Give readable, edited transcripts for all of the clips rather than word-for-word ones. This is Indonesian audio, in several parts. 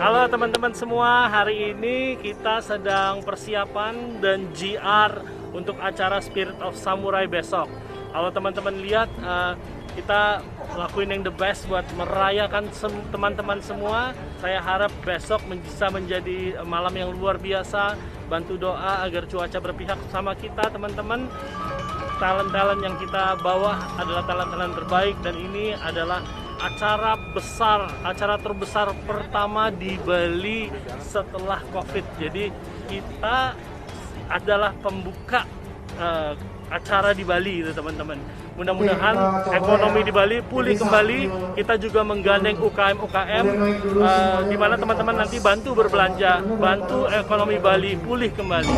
Halo teman-teman semua, hari ini kita sedang persiapan dan GR untuk acara Spirit of Samurai besok. Kalau teman-teman lihat, kita lakuin yang the best buat merayakan teman-teman semua. Saya harap besok bisa menjadi malam yang luar biasa. Bantu doa agar cuaca berpihak sama kita teman-teman. Talent-talent yang kita bawa adalah talent-talent terbaik, dan ini adalah acara besar, acara terbesar pertama di Bali setelah COVID. Jadi kita adalah pembuka acara di Bali itu teman-teman. Mudah-mudahan ekonomi di Bali pulih kembali. Kita juga menggandeng UKM-UKM di mana teman-teman nanti bantu berbelanja, bantu ekonomi Bali pulih kembali.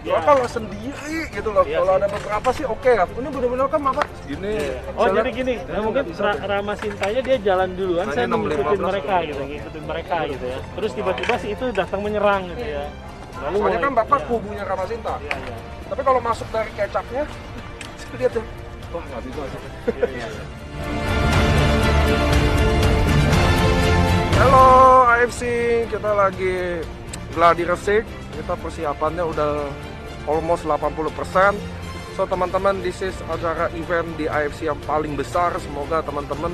Ya kalau sendiri gitu loh, Iya kalau sih. ada beberapa sih oke ya. Ini benar-benar kan apa? Gini. Oh jadi gini, mungkin Rama Sintanya dia jalan duluan, Nah, saya ini ngikutin 6.15 mereka gitu, ngikutin mereka gitu ya. Terus tiba-tiba si itu datang menyerang gitu ya. Lalu Soalnya kan bapak ya. kubunya Ramasinta. Iya, iya. Tapi kalau masuk dari kecapnya, lihat ya. Wah nggak bisa. Iya, iya. Halo AFC, kita lagi gladi resik. Kita persiapannya udah almost 80%. So teman-teman, this is acara event di AFC yang paling besar. Semoga teman-teman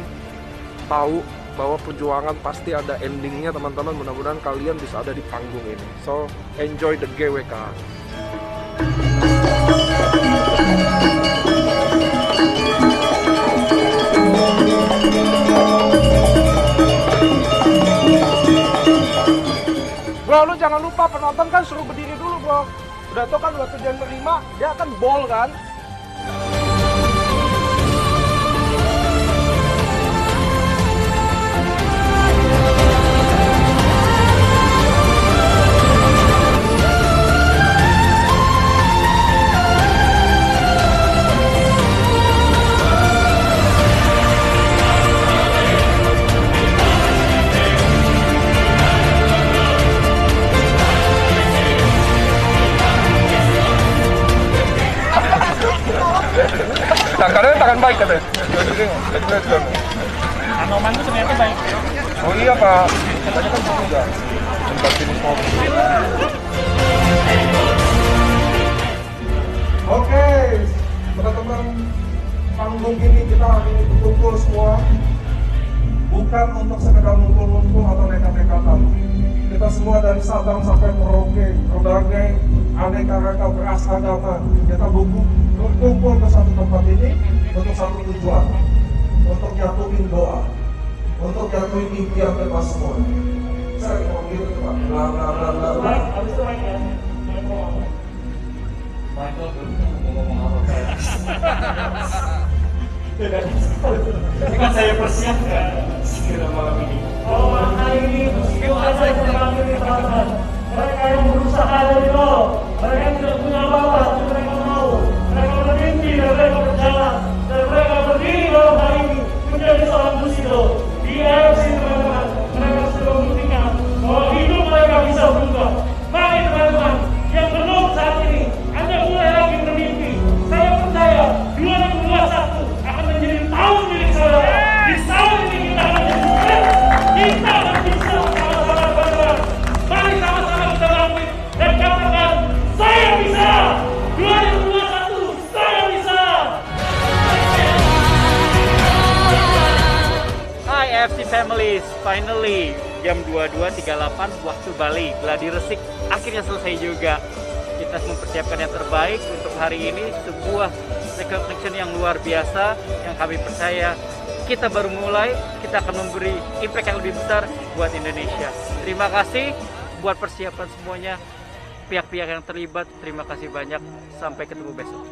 tahu bahwa perjuangan pasti ada endingnya teman-teman. Mudah-mudahan kalian bisa ada di panggung ini. So enjoy the GWK. Bro, lu jangan lupa penonton kan suruh berdiri dulu bro. Udah tau kan waktu dia menerima, dia akan ball kan. Tangannya tangan baik katanya. Anoman itu ternyata baik. Oh iya pak, katanya kan juga tempat ini Oke, teman-teman, panggung ini kita hari ini berkumpul semua bukan untuk sekedar ngumpul-ngumpul atau nekat-nekatan. Kita semua dari Sabang sampai Merauke, berbagai aneka ragam ras agama, kita berkumpul ke satu tempat ini untuk satu tujuan, untuk jatuhin doa, untuk jatuhin impian kita semua. Saya ngomong gitu Pak, bla bla bla bla bla. Habis itu baik ya. Ini kan saya persiapkan sekira malam ini. Oh, hari ini itu ada yang mengambil di teman-teman. Mereka yang berusaha dari nol, mereka yang tidak punya apa-apa, tapi mereka mau. Mereka bermimpi dan mereka berjalan, dan mereka berdiri malam hari ini menjadi seorang busito di AFC teman-teman. Mereka sudah membuktikan bahwa hidup mereka bisa berubah. Mari teman-teman yang belum saat ini, Anda mulai lagi bermimpi. Saya percaya 2021 akan menjadi tahun milik saudara. Di tahun ini kita akan menjadi sukses. Kita akan bisa sama-sama bergerak. Mari sama-sama kita lakuin dan katakan, saya bisa. 2021, saya bisa. Hai AFC Families, finally jam 22.38 waktu Bali, gladi resik akhirnya selesai juga. Kita mempersiapkan yang terbaik untuk hari ini, sebuah recognition yang luar biasa yang kami percaya kita baru mulai, kita akan memberi impact yang lebih besar buat Indonesia. Terima kasih buat persiapan semuanya, pihak-pihak yang terlibat, terima kasih banyak, sampai ketemu besok.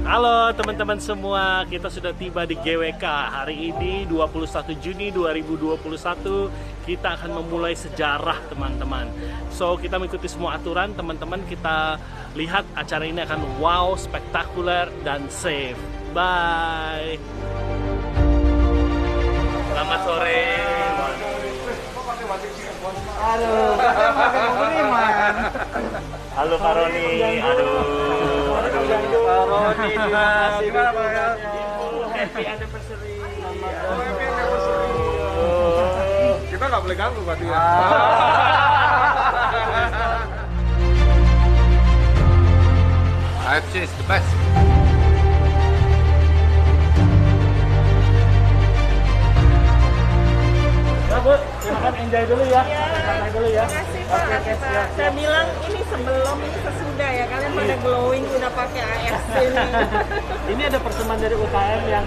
Halo teman-teman semua, kita sudah tiba di GWK. Hari ini 21 Juni 2021, kita akan memulai sejarah teman-teman. So kita mengikuti semua aturan teman-teman, kita lihat acara ini akan wow, spektakuler, dan safe. Bye! Selamat sore. Aduh, katanya pakai pengiriman. Halo Pak Roni. Aduh. Pak Roni, gimana Pak ya? Happy anniversary. Happy anniversary. Kita nggak boleh ganggu berarti ya. AFC is the best. Ya Bu, silakan enjoy dulu ya. Santai dulu ya. Terima kasih Pak. Pak. Saya bilang ini sebelum ini sesudah ya, kalian pada glowing udah pakai AFC ini. Ini ada persembahan dari UKM yang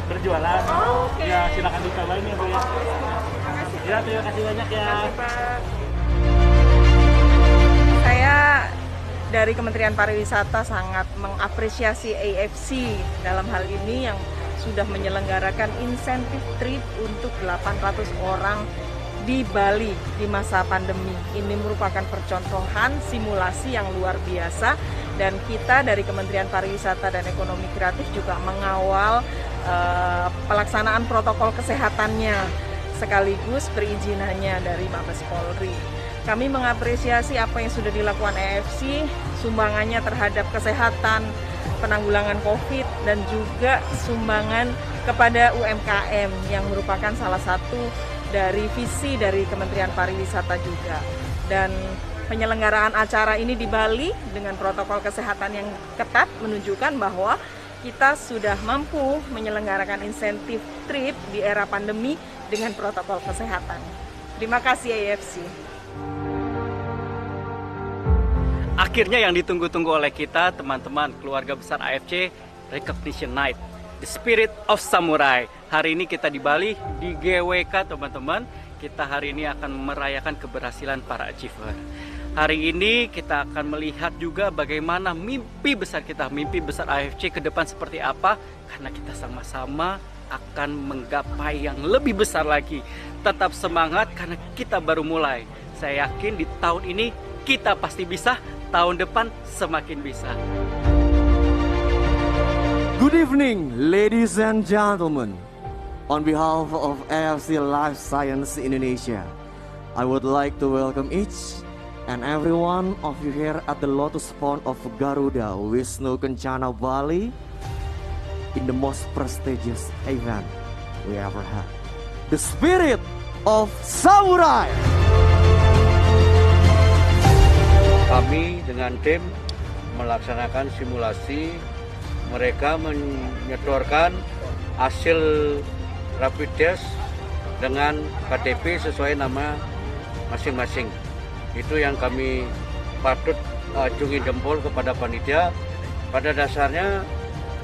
berjualan. Oh, oke. Ya, silakan dicobain ya Bu ya. Terima kasih. Ya, terima kasih banyak ya. Pak. Saya dari Kementerian Pariwisata sangat mengapresiasi AFC dalam hal ini yang sudah menyelenggarakan insentif trip untuk 800 orang di Bali di masa pandemi. Ini merupakan percontohan simulasi yang luar biasa dan kita dari Kementerian Pariwisata dan Ekonomi Kreatif juga mengawal pelaksanaan protokol kesehatannya sekaligus perizinannya dari Mabes Polri. Kami mengapresiasi apa yang sudah dilakukan AFC, sumbangannya terhadap kesehatan, penanggulangan COVID, dan juga sumbangan kepada UMKM yang merupakan salah satu dari visi dari Kementerian Pariwisata juga. Dan penyelenggaraan acara ini di Bali dengan protokol kesehatan yang ketat menunjukkan bahwa kita sudah mampu menyelenggarakan insentif trip di era pandemi dengan protokol kesehatan. Terima kasih AFC. Akhirnya yang ditunggu-tunggu oleh kita, teman-teman keluarga besar AFC, Recognition Night, The Spirit of Samurai. Hari ini kita di Bali, di GWK teman-teman. Kita hari ini akan merayakan keberhasilan para achiever. Hari ini kita akan melihat juga bagaimana mimpi besar kita, mimpi besar AFC ke depan seperti apa. Karena kita sama-sama akan menggapai yang lebih besar lagi. Tetap semangat karena kita baru mulai. Saya yakin di tahun ini kita pasti bisa. Tahun depan semakin bisa. Good evening, ladies and gentlemen. On behalf of AFC Life Science Indonesia, I would like to welcome each and every one of you here at the Lotus Pond of Garuda, Wisnu Kencana, Bali, in the most prestigious event we ever had, the Spirit of Samurai. Kami dengan tim melaksanakan simulasi. Mereka menyodorkan hasil rapid test dengan KTP sesuai nama masing-masing. Itu yang kami patut acungi jempol kepada panitia. Pada dasarnya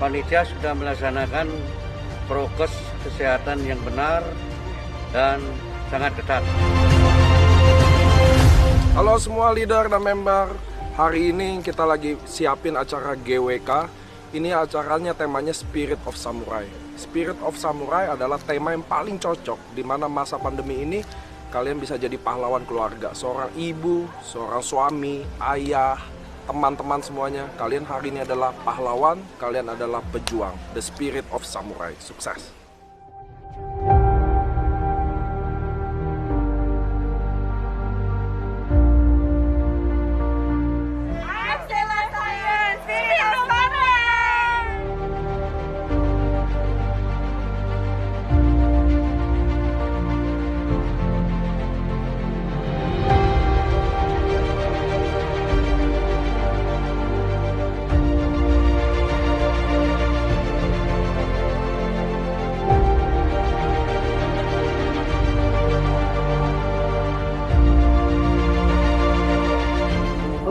panitia sudah melaksanakan prokes kesehatan yang benar dan sangat ketat. Halo semua leader dan member, hari ini kita lagi siapin acara GWK. Ini acaranya temanya Spirit of Samurai. Spirit of Samurai adalah tema yang paling cocok di mana masa pandemi ini kalian bisa jadi pahlawan keluarga. Seorang ibu, seorang suami, ayah, teman-teman semuanya. Kalian hari ini adalah pahlawan, kalian adalah pejuang. The Spirit of Samurai. Sukses!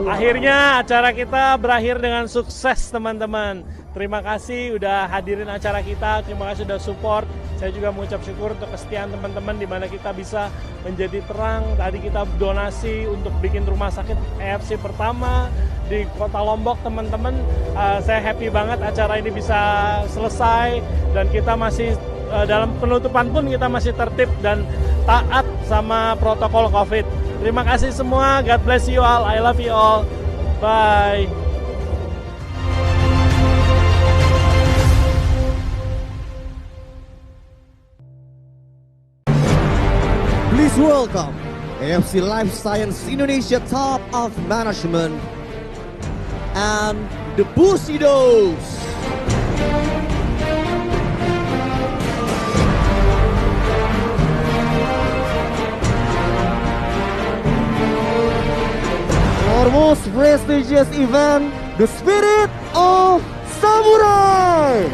Akhirnya acara kita berakhir dengan sukses teman-teman. Terima kasih udah hadirin acara kita, terima kasih udah support. Saya juga mengucap syukur untuk kesetiaan teman-teman di mana kita bisa menjadi terang. Tadi kita donasi untuk bikin rumah sakit AFC pertama di Kota Lombok teman-teman. Saya happy banget acara ini bisa selesai dan kita masih dalam penutupan pun kita masih tertib dan taat sama protokol COVID. Terima kasih semua. God bless you all. I love you all. Bye. welcome AFC Life Science Indonesia Top of Management and the Bushidos. Our most prestigious event, the Spirit of Samurai.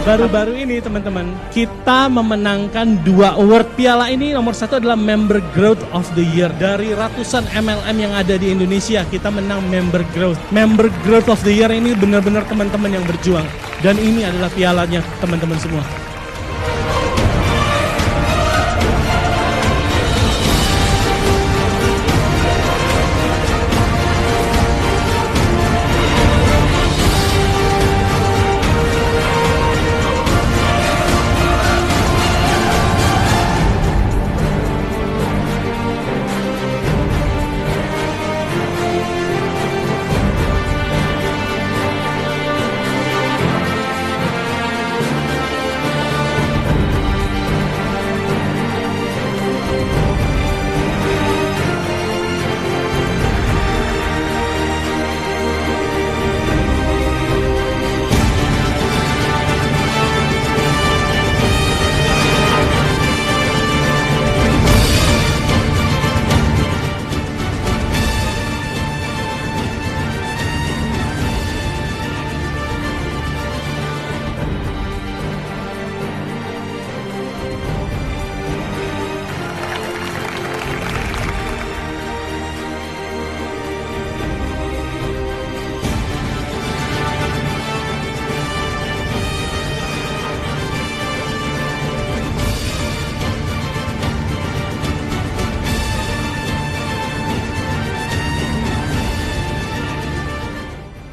Baru-baru ini teman-teman, kita memenangkan 2 award. Piala ini nomor 1 adalah Member Growth of the Year. Dari ratusan MLM yang ada di Indonesia, kita menang Member Growth. Member Growth of the Year ini benar-benar teman-teman yang berjuang. Dan ini adalah pialanya teman-teman semua.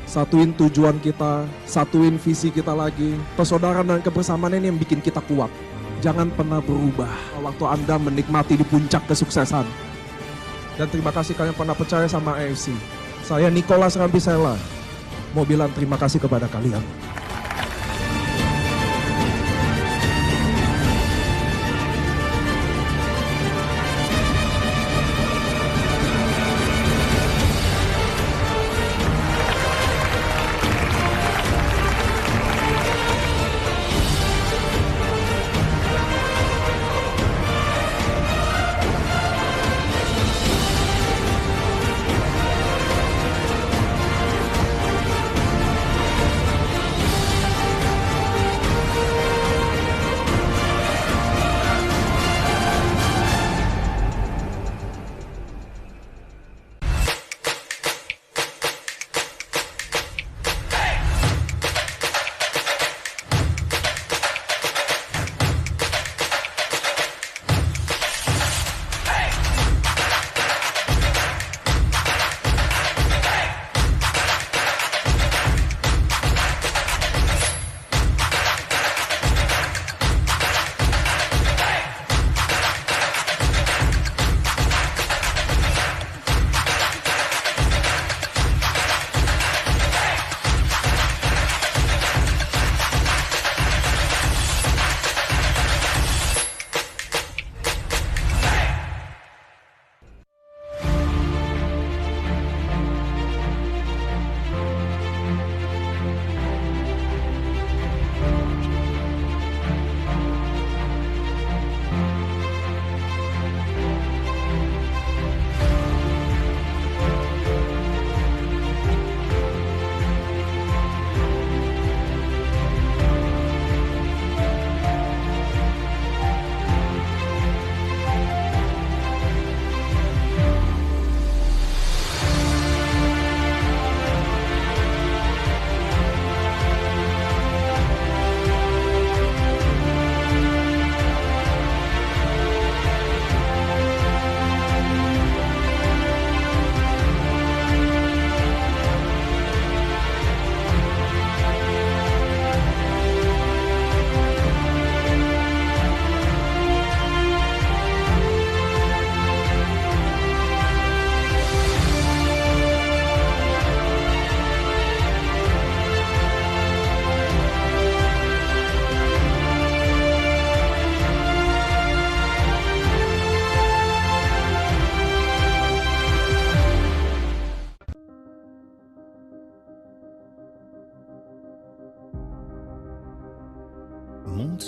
Satuin tujuan kita, satuin visi kita lagi. Persaudaraan dan kebersamaan ini yang bikin kita kuat. Jangan pernah berubah waktu Anda menikmati di puncak kesuksesan. Dan terima kasih kalian pernah percaya sama AFC. Saya Nicholas Rampisela mau bilang terima kasih kepada kalian.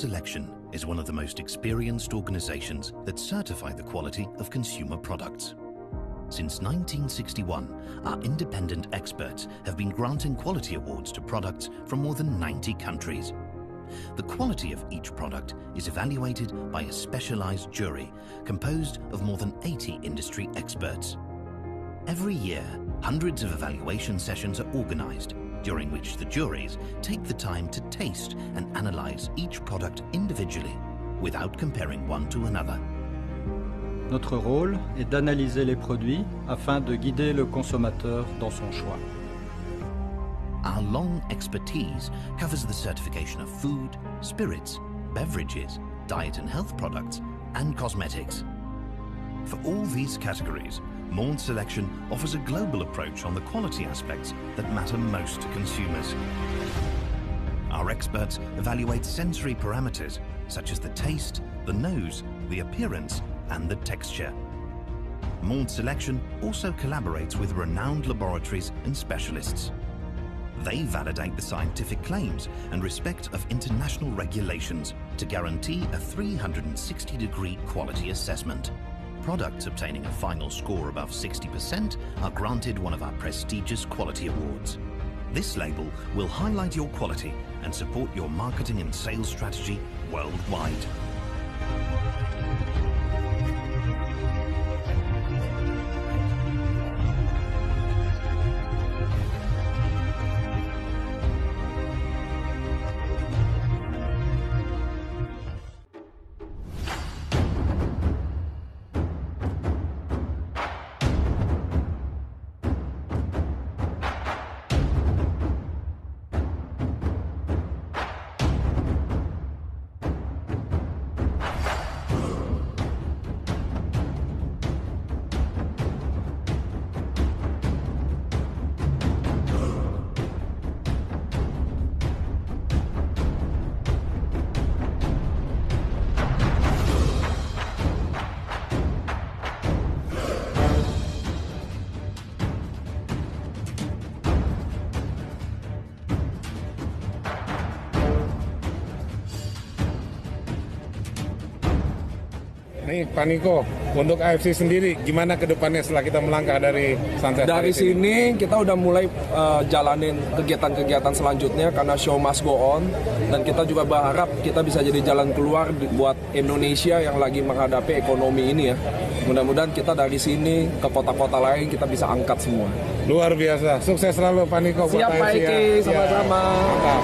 Selection is one of the most experienced organizations that certify the quality of consumer products. Since 1961, our independent experts have been granting quality awards to products from more than 90 countries. The quality of each product is evaluated by a specialized jury composed of more than 80 industry experts. Every year, hundreds of evaluation sessions are organized, during which the juries take the time to taste and analyze each product individually without comparing one to another. Notre rôle est d'analyser les produits afin de guider le consommateur dans son choix. Our long expertise covers the certification of food, spirits, beverages, diet and health products, and cosmetics. For all these categories, Maud Selection offers a global approach on the quality aspects that matter most to consumers. Our experts evaluate sensory parameters such as the taste, the nose, the appearance, and the texture. Maud Selection also collaborates with renowned laboratories and specialists. They validate the scientific claims and respect of international regulations to guarantee a 360-degree quality assessment. Products obtaining a final score above 60% are granted one of our prestigious quality awards. This label will highlight your quality and support your marketing and sales strategy worldwide. Nih Pak Niko, untuk AFC sendiri gimana ke depannya setelah kita melangkah dari Sunset? Dari sini kita udah mulai jalanin kegiatan-kegiatan selanjutnya karena show must go on, dan kita juga berharap kita bisa jadi jalan keluar buat Indonesia yang lagi menghadapi ekonomi ini ya. Mudah-mudahan kita dari sini ke kota-kota lain kita bisa angkat semua. Luar biasa, sukses selalu Pak Niko. Siap Pak Eki, sama-sama. Mantap.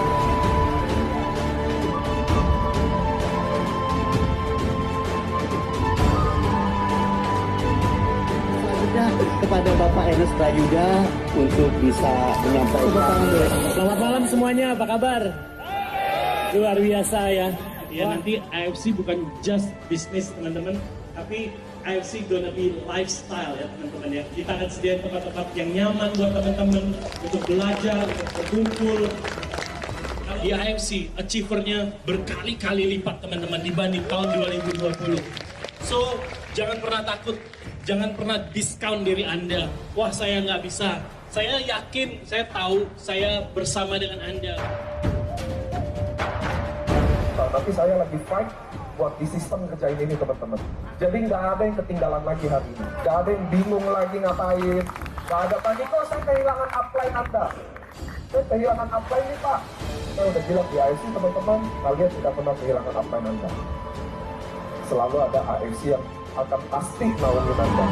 Kepada Bapak Ernest Prayuda untuk bisa menyampaikan. Selamat malam semuanya, apa kabar? Luar biasa ya. Ya nanti AFC bukan just bisnis teman-teman, tapi AFC gonna be lifestyle ya teman-teman ya. Kita akan sediain tempat-tempat yang nyaman buat teman-teman untuk belajar, untuk berkumpul. Di AFC, achievernya berkali-kali lipat teman-teman dibanding tahun 2020. So, jangan pernah takut. Jangan pernah diskon diri Anda. Wah, saya nggak bisa. Saya yakin, saya tahu, saya bersama dengan Anda. Nah, tapi saya lagi fight buat di sistem kerja ini teman-teman. Jadi nggak ada yang ketinggalan lagi hari ini. Nggak ada yang bingung lagi ngapain. Nggak ada, Pak Niko, saya kehilangan upline Anda. Saya kehilangan upline nih Pak. Saya udah bilang di AFC teman-teman, kalian tidak pernah kehilangan upline Anda. Selalu ada AFC yang akan pasti naungin Anda.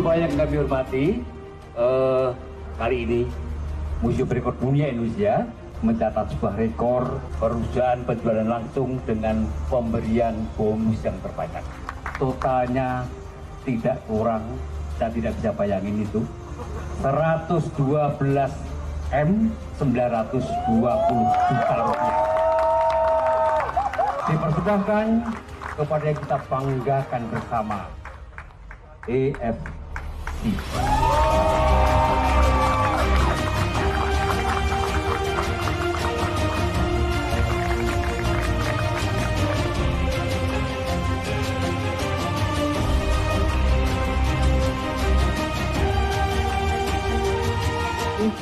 Bapak yang kami hormati, kali ini Museum Rekor Dunia Indonesia mencatat sebuah rekor perusahaan penjualan langsung dengan pemberian bonus yang terbanyak. Totalnya tidak kurang, saya tidak bisa bayangin itu, 112.920 juta rupiah. Dipersembahkan kepada yang kita banggakan bersama, AFC.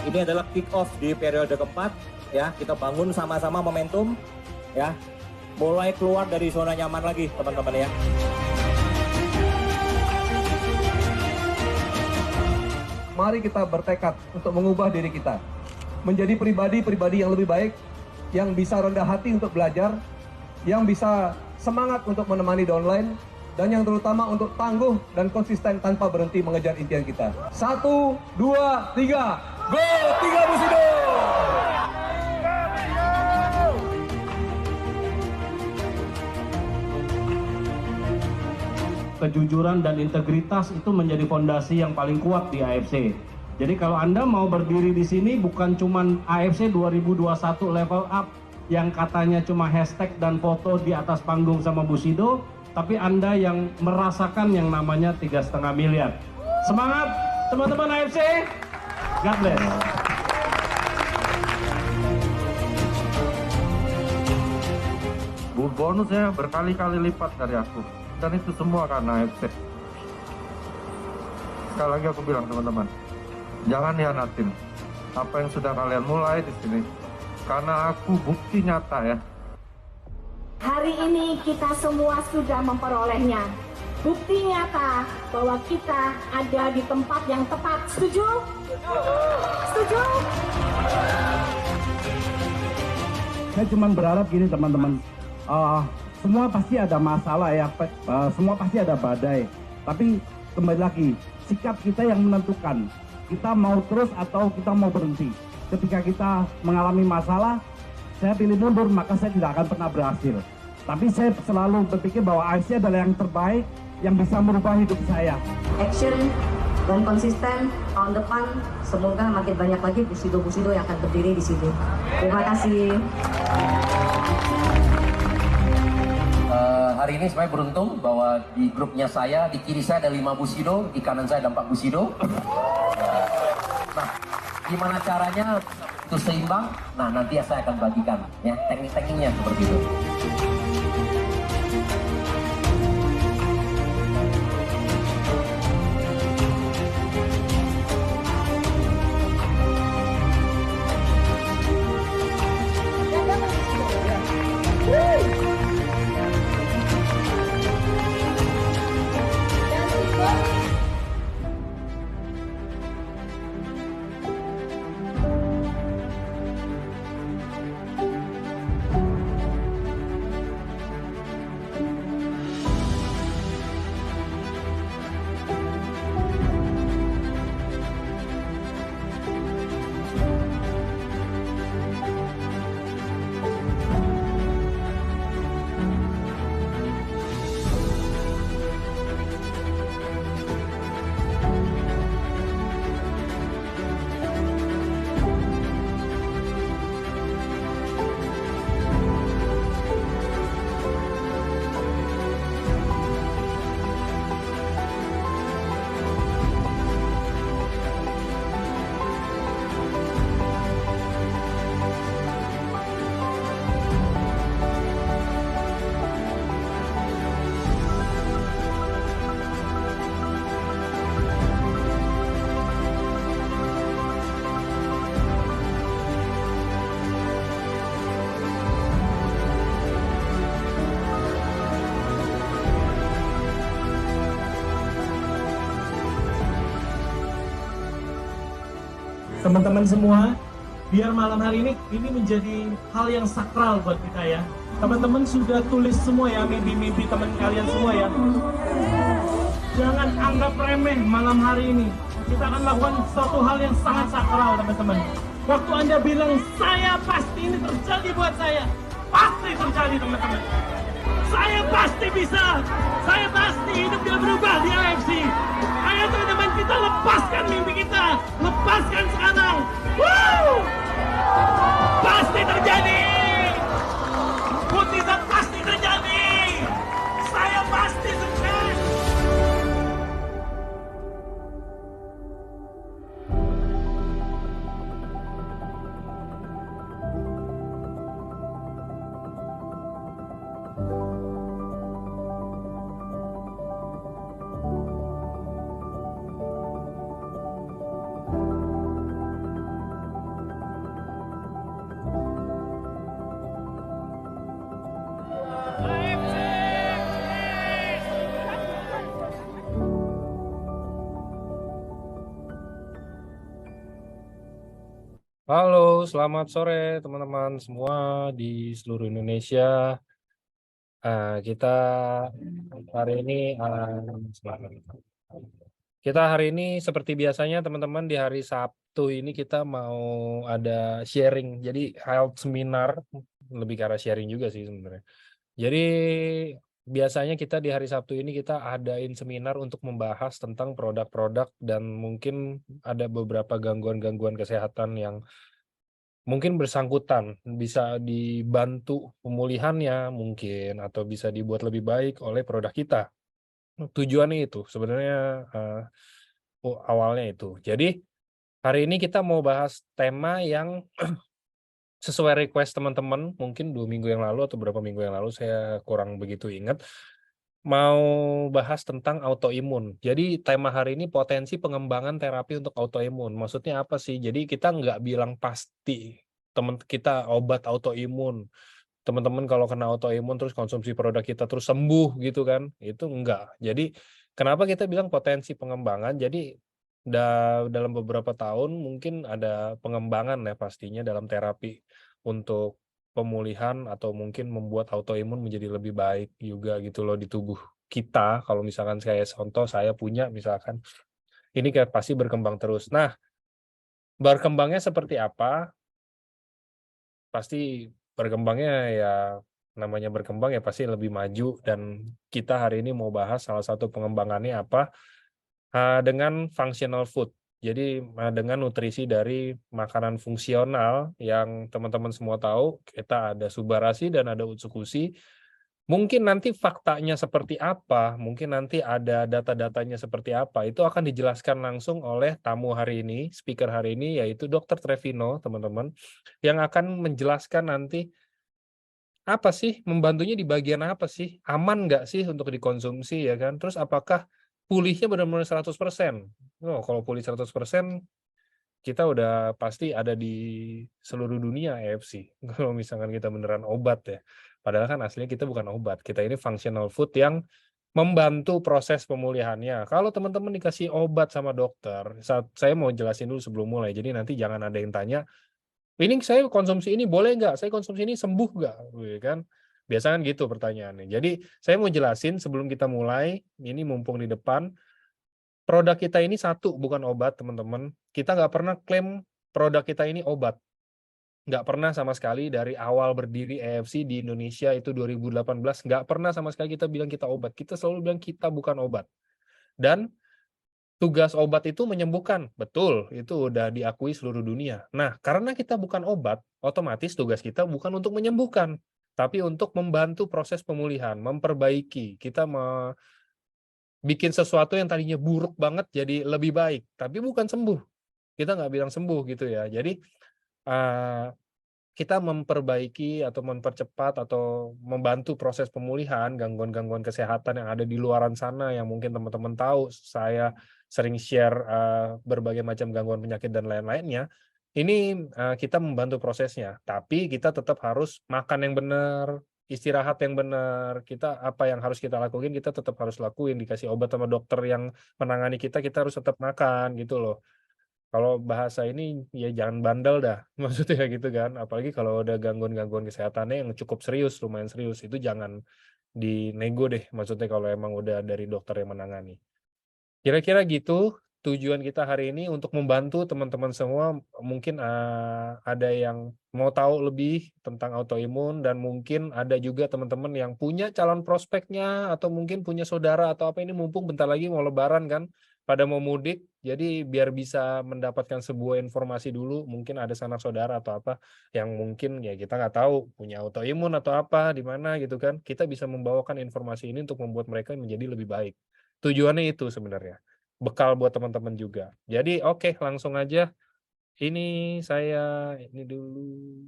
Ini adalah kick off di periode keempat, ya. Kita bangun sama-sama momentum, ya. Mulai keluar dari zona nyaman lagi, teman-teman, ya. Mari kita bertekad untuk mengubah diri kita menjadi pribadi-pribadi yang lebih baik, yang bisa rendah hati untuk belajar, yang bisa semangat untuk menemani downline, dan yang terutama untuk tangguh dan konsisten tanpa berhenti mengejar impian kita. 1, 2, 3, go! 3 Bushido! Kejujuran dan integritas itu menjadi fondasi yang paling kuat di AFC. Jadi kalau Anda mau berdiri di sini bukan cuman AFC 2021 level up yang katanya cuma hashtag dan foto di atas panggung sama Bushido, tapi Anda yang merasakan yang namanya 3,5 miliar. Semangat teman-teman AFC. God bless. Bonusnya berkali-kali lipat dari aku. Dan itu semua karena AFC. Sekali lagi aku bilang teman-teman, jangan hianatin apa yang sudah kalian mulai di sini. Karena aku bukti nyata ya. Hari ini kita semua sudah memperolehnya. Bukti nyata bahwa kita ada di tempat yang tepat. Setuju? Setuju? Saya cuma berharap gini teman-teman. Semua pasti ada masalah ya, semua pasti ada badai. Tapi kembali lagi, sikap kita yang menentukan. Kita mau terus atau kita mau berhenti. Ketika kita mengalami masalah, saya pilih mundur, maka saya tidak akan pernah berhasil. Tapi saya selalu berpikir bahwa AFC adalah yang terbaik yang bisa merubah hidup saya. Action dan konsisten tahun depan, semoga makin banyak lagi Bushido-Bushido yang akan berdiri di sini. Terima kasih. Hari ini saya beruntung bahwa di grupnya saya, di kiri saya ada 5 Bushido, di kanan saya ada 4 Bushido. Nah, gimana caranya itu seimbang? Nah, nanti saya akan bagikan ya teknik-tekniknya seperti itu. Teman-teman semua, biar malam hari ini menjadi hal yang sakral buat kita ya. Teman-teman sudah tulis semua ya mimpi-mimpi teman kalian semua ya. Jangan anggap remeh malam hari ini. Kita akan lakukan suatu hal yang sangat sakral, teman-teman. Waktu Anda bilang, saya pasti ini terjadi buat saya. Pasti terjadi, teman-teman. Saya pasti bisa. Saya pasti hidup dia berubah di AFC. Ayo teman-teman, kita lepaskan mimpi kita. Lepaskan sekarang. Woo! Pasti terjadi. Mukjizat pasti terjadi. Saya pasti sukses. Halo, selamat sore teman-teman semua di seluruh Indonesia. Kita hari ini seperti biasanya teman-teman di hari Sabtu ini kita mau ada sharing. Jadi health seminar, lebih ke arah sharing juga sih sebenarnya. Jadi biasanya kita di hari Sabtu ini kita adain seminar untuk membahas tentang produk-produk dan mungkin ada beberapa gangguan-gangguan kesehatan yang mungkin bersangkutan, bisa dibantu pemulihannya mungkin atau bisa dibuat lebih baik oleh produk kita. Tujuannya itu sebenarnya awalnya itu. Jadi hari ini kita mau bahas tema yang sesuai request teman-teman, mungkin 2 minggu yang lalu atau beberapa minggu yang lalu, saya kurang begitu ingat, mau bahas tentang autoimun. Jadi tema hari ini potensi pengembangan terapi untuk autoimun. Maksudnya apa sih? Jadi kita nggak bilang pasti teman kita obat autoimun. Teman-teman kalau kena autoimun terus konsumsi produk kita terus sembuh gitu kan? Itu enggak. Jadi kenapa kita bilang potensi pengembangan? Jadi dalam beberapa tahun mungkin ada pengembangan ya pastinya dalam terapi untuk pemulihan atau mungkin membuat autoimun menjadi lebih baik juga gitu loh di tubuh kita. Kalau misalkan contoh saya punya misalkan, ini kayak pasti berkembang terus. Nah, berkembangnya seperti apa? Pasti berkembangnya ya namanya berkembang ya pasti lebih maju, dan kita hari ini mau bahas salah satu pengembangannya apa dengan functional food. Jadi dengan nutrisi dari makanan fungsional yang teman-teman semua tahu, kita ada Subarasi dan ada Utsukushi. Mungkin nanti faktanya seperti apa, mungkin nanti ada data-datanya seperti apa, itu akan dijelaskan langsung oleh tamu hari ini, speaker hari ini, yaitu Dr. Trevino, teman-teman, yang akan menjelaskan nanti apa sih, membantunya di bagian apa sih, aman nggak sih untuk dikonsumsi ya kan, terus apakah pulihnya benar-benar 100%. Oh, kalau pulih 100%, kita udah pasti ada di seluruh dunia AFC. Kalau misalkan kita beneran obat ya. Padahal kan aslinya kita bukan obat. Kita ini functional food yang membantu proses pemulihannya. Kalau teman-teman dikasih obat sama dokter, saya mau jelasin dulu sebelum mulai. Jadi nanti jangan ada yang tanya, ini saya konsumsi ini boleh nggak? Saya konsumsi ini sembuh nggak? Kan? Biasanya kan gitu pertanyaannya. Jadi saya mau jelasin sebelum kita mulai, ini mumpung di depan, produk kita ini satu, bukan obat teman-teman. Kita nggak pernah klaim produk kita ini obat. Nggak pernah sama sekali dari awal berdiri AFC di Indonesia itu 2018, nggak pernah sama sekali kita bilang kita obat. Kita selalu bilang kita bukan obat. Dan tugas obat itu menyembuhkan, betul, itu udah diakui seluruh dunia. Nah, karena kita bukan obat, otomatis tugas kita bukan untuk menyembuhkan, tapi untuk membantu proses pemulihan, memperbaiki. Kita bikin sesuatu yang tadinya buruk banget jadi lebih baik, tapi bukan sembuh. Kita nggak bilang sembuh gitu ya. Jadi kita memperbaiki atau mempercepat atau membantu proses pemulihan gangguan-gangguan kesehatan yang ada di luaran sana yang mungkin teman-teman tahu. Saya sering share berbagai macam gangguan penyakit dan lain-lainnya. Ini kita membantu prosesnya, tapi kita tetap harus makan yang benar, istirahat yang benar. Kita apa yang harus kita lakuin, kita tetap harus lakuin. Dikasih obat sama dokter yang menangani kita harus tetap makan gitu loh. Kalau bahasa ini ya jangan bandel dah, maksudnya gitu kan. Apalagi kalau ada gangguan-gangguan kesehatannya yang cukup serius, lumayan serius, itu jangan dinego deh. Maksudnya kalau emang udah dari dokter yang menangani. Kira-kira gitu tujuan kita hari ini untuk membantu teman-teman semua. Mungkin ada yang mau tahu lebih tentang autoimun, dan mungkin ada juga teman-teman yang punya calon prospeknya atau mungkin punya saudara atau apa, ini mumpung bentar lagi mau lebaran kan, pada mau mudik, jadi biar bisa mendapatkan sebuah informasi dulu, mungkin ada sanak saudara atau apa yang mungkin ya kita nggak tahu punya autoimun atau apa di mana gitu kan, kita bisa membawakan informasi ini untuk membuat mereka menjadi lebih baik. Tujuannya itu sebenarnya, bekal buat teman-teman juga. Jadi oke, langsung aja. Ini saya ini dulu.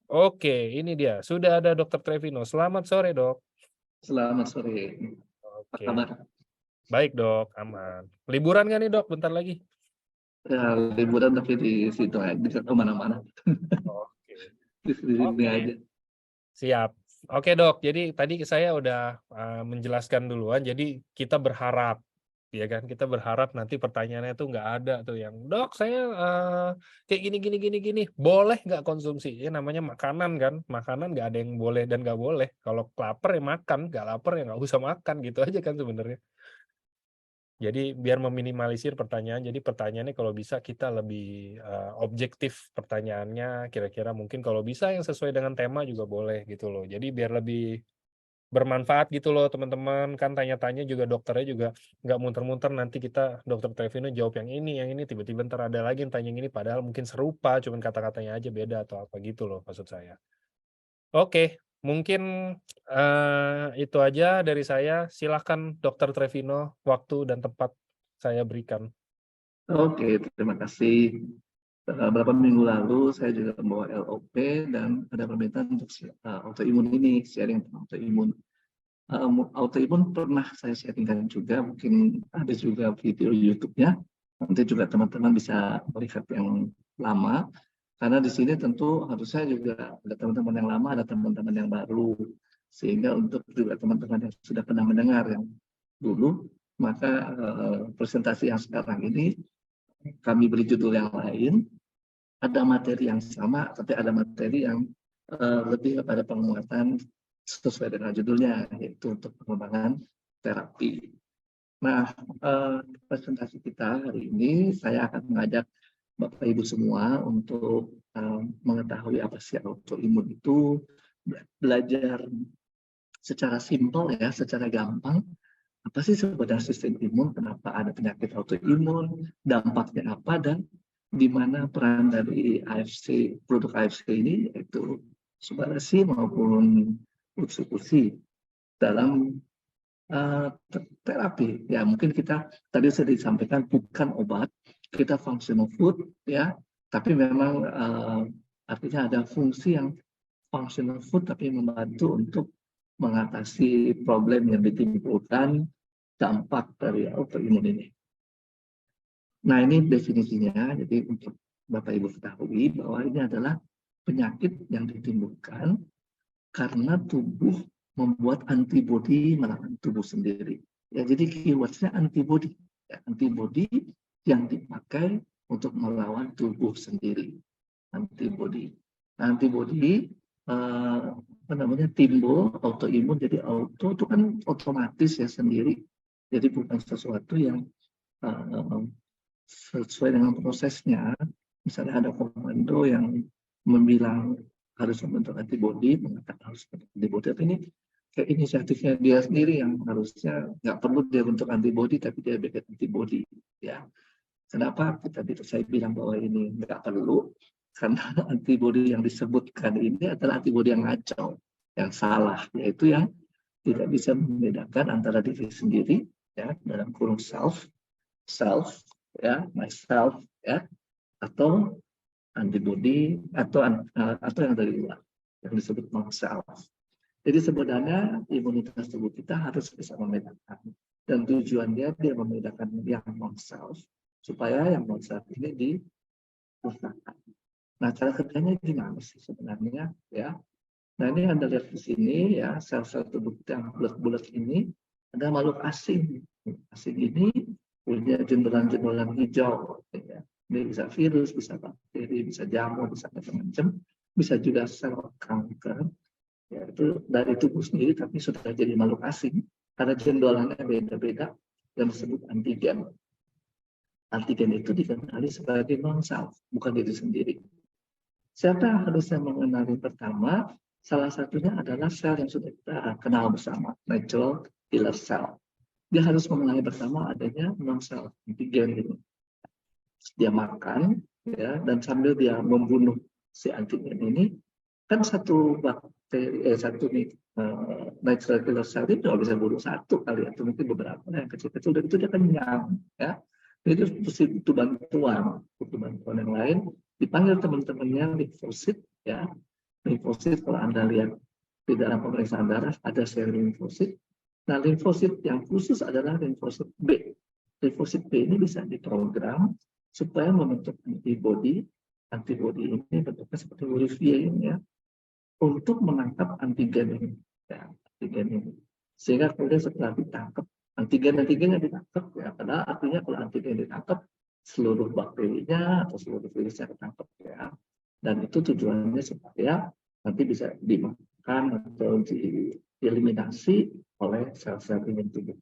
Oke, ini dia. Sudah ada Dr. Trevino. Selamat sore, Dok. Selamat sore. Apa Oke. kabar? Baik, Dok. Aman. Liburan nggak nih, Dok? Bentar lagi. Ya, liburan tapi di situ aja, di kemana-mana. Oke. Di sini aja. Siap. Oke, Dok. Jadi tadi saya udah menjelaskan duluan. Jadi kita berharap, ya kan? Kita berharap nanti pertanyaannya tuh nggak ada tuh yang, Dok, saya kayak gini. Boleh nggak konsumsi? Ya namanya makanan kan. Makanan nggak ada yang boleh dan nggak boleh. Kalau lapar ya makan, nggak lapar ya nggak usah makan, gitu aja kan sebenarnya. Jadi biar meminimalisir pertanyaan, jadi pertanyaannya kalau bisa kita lebih objektif pertanyaannya, kira-kira mungkin kalau bisa yang sesuai dengan tema juga boleh gitu loh. Jadi biar lebih bermanfaat gitu loh teman-teman, kan tanya-tanya juga dokternya juga nggak muter-muter, nanti kita Dokter Trevino jawab yang ini, tiba-tiba ntar ada lagi yang tanya yang ini, padahal mungkin serupa, cuman kata-katanya aja beda atau apa gitu loh maksud saya. Oke. Mungkin itu aja dari saya. Silakan Dokter Trevino, waktu dan tempat saya berikan. Oke, terima kasih. Beberapa minggu lalu saya juga membawa LOP dan ada permintaan untuk autoimun ini, sharing tentang autoimun. Autoimun pernah saya sharingkan juga, mungkin ada juga video YouTube-nya. Nanti juga teman-teman bisa melihat yang lama. Karena di sini tentu harusnya juga ada teman-teman yang lama, ada teman-teman yang baru. Sehingga untuk juga teman-teman yang sudah pernah mendengar yang dulu, maka presentasi yang sekarang ini kami beri judul yang lain. Ada materi yang sama, tapi ada materi yang lebih kepada penguatan sesuai dengan judulnya, yaitu untuk pengembangan terapi. Nah, presentasi kita hari ini saya akan mengajak Bapak Ibu semua untuk mengetahui apa sih autoimun itu, belajar secara simpel ya, secara gampang, apa sih sebenarnya sistem imun, kenapa ada penyakit autoimun, dampaknya apa, dan di mana peran dari AFC, produk AFC ini, yaitu substansi maupun substitusi dalam terapi. Ya mungkin kita tadi sudah disampaikan bukan obat, kita functional food ya, tapi memang artinya ada fungsi yang functional food tapi membantu untuk mengatasi problem yang ditimbulkan dampak dari autoimun ini. Nah ini definisinya, jadi untuk Bapak Ibu ketahui bahwa ini adalah penyakit yang ditimbulkan karena tubuh membuat antibodi melawan tubuh sendiri. Ya, jadi keywordnya antibodi. Ya, antibodi yang dipakai untuk melawan tubuh sendiri. Antibodi. Nah, antibodi timbul autoimun. Jadi auto itu kan otomatis ya sendiri. Jadi bukan sesuatu yang sesuai dengan prosesnya. Misalnya ada komando yang membilang harus membentuk antibodi, mengatakan harus membentuk antibodi, tapi ini kayak inisiatifnya dia sendiri yang harusnya nggak perlu dia bentuk antibodi, tapi dia bikin antibodi. Ya, kenapa saya bilang bahwa ini nggak perlu? Karena antibodi yang disebutkan ini adalah antibodi yang ngaco, yang salah, yaitu yang tidak bisa membedakan antara diri sendiri, ya, dalam kurung self, ya, myself, ya, atau antibodi atau yang dari luar yang disebut non-self. Jadi sebenarnya imunitas tubuh kita harus bisa membedakan, dan tujuannya dia membedakan yang non-self supaya yang non-self ini dimusnahkan. Nah, cara kerjanya gimana sih sebenarnya ya? Nah, ini Anda lihat di sini ya, sel-sel tubuh kita yang bulat-bulat ini ada makhluk asing. Asing ini punya jenderal-jenderal hijau. Ya. Ini bisa virus, bisa bakteri, bisa jamur, bisa macam-macam, bisa juga sel kanker. Ya, itu dari tubuh sendiri, tapi sudah jadi makhluk asing karena jendolannya beda-beda. yang disebut antigen. Antigen itu dikenali sebagai non-self, bukan diri sendiri. Siapa yang harusnya mengenali pertama? Salah satunya adalah sel yang sudah kita kenal bersama, natural killer cell. Dia harus mengenali pertama adanya non-self, antigen ini. Dia makan, ya, dan sambil dia membunuh si antigen ini, kan satu bakteri, natural killer cell itu nggak bisa bunuh satu kali, atau mungkin beberapa yang kecil-kecil, dan itu dia kenyang, ya. Jadi itu bantuan yang lain, dipanggil teman-temannya limfosit, ya. Limfosit kalau Anda lihat di dalam pemeriksaan darah ada sel limfosit. Nah, limfosit yang khusus adalah limfosit B. Limfosit B ini bisa diprogram supaya membentuk antibodi. Antibodi ini bentuknya seperti huruf Y ini, ya, untuk menangkap antigen ini, ya, antigen ini. Sehingga kemudian setelah ditangkap, antigen-antigennya ditangkap, ya, karena artinya kalau antigen ditangkap, seluruh bakterinya atau seluruh virusnya ketangkap, ya. Dan itu tujuannya supaya nanti bisa dimakan atau dieliminasi oleh sel-sel imun tubuh.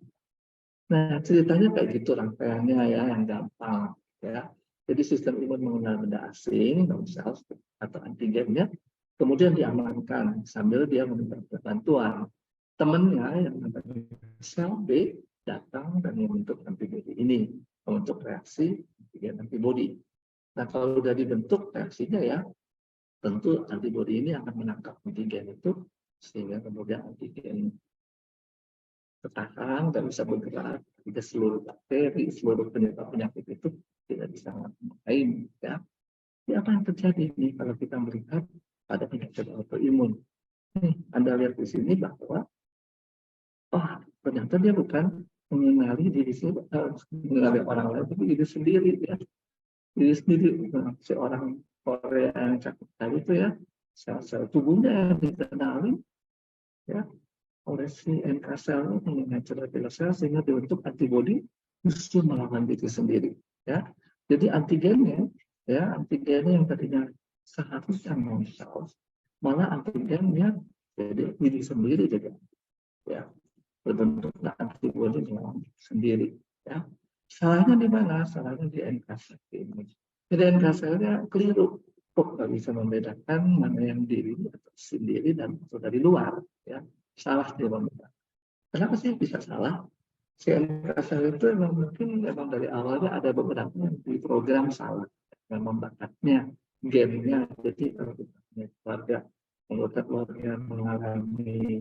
Nah, ceritanya kayak gitu rangkaiannya, ya, yang gampang, ya. Jadi sistem imun mengenal benda asing, non-self atau antigennya, kemudian diamankan sambil dia meminta bantuan. Temannya yang namanya sel B datang dan membentuk antibodi ini, membentuk reaksi antigen antibodi. Nah, kalau sudah dibentuk reaksinya, ya, tentu antibodi ini akan menangkap antigen itu, sehingga kemudian antigen tertahan dan bisa bergerak ke seluruh bakteri, seluruh penyebab-penyakit itu tidak bisa main, ya. Jadi apa yang terjadi ini kalau kita melihat pada penyakit autoimun? Nih, Anda lihat di sini bahwa ternyata dia bukan mengenali diri sendiri, mengenali orang lain, tapi diri sendiri, ya. Diri sendiri, seorang Korea yang cakep tadi itu, ya, sel-sel tubuhnya yang dikenali, ya, oleh si NK cell ini, natural killer cell, sehingga dibentuk antibodi justru melawan diri sendiri, ya. Jadi antigennya, ya, antigennya yang tadinya seharusnya non-self, malah antigennya jadi diri sendiri, jadi, ya, berbentuk antibodi melawan diri sendiri, ya. Salahnya di mana? Salahnya di NK cell ini. Jadi NK cell-nya keliru, kok nggak bisa membedakan mana yang diri atau sendiri dan atau dari luar, ya. Salah dia membedakan. Kenapa sih bisa salah? Si NK cell itu mungkin dari awalnya ada beberapa yang diprogram salah, memang bakatnya, gennya. Jadi kalau kita punya keluarga, anggota keluarga mengalami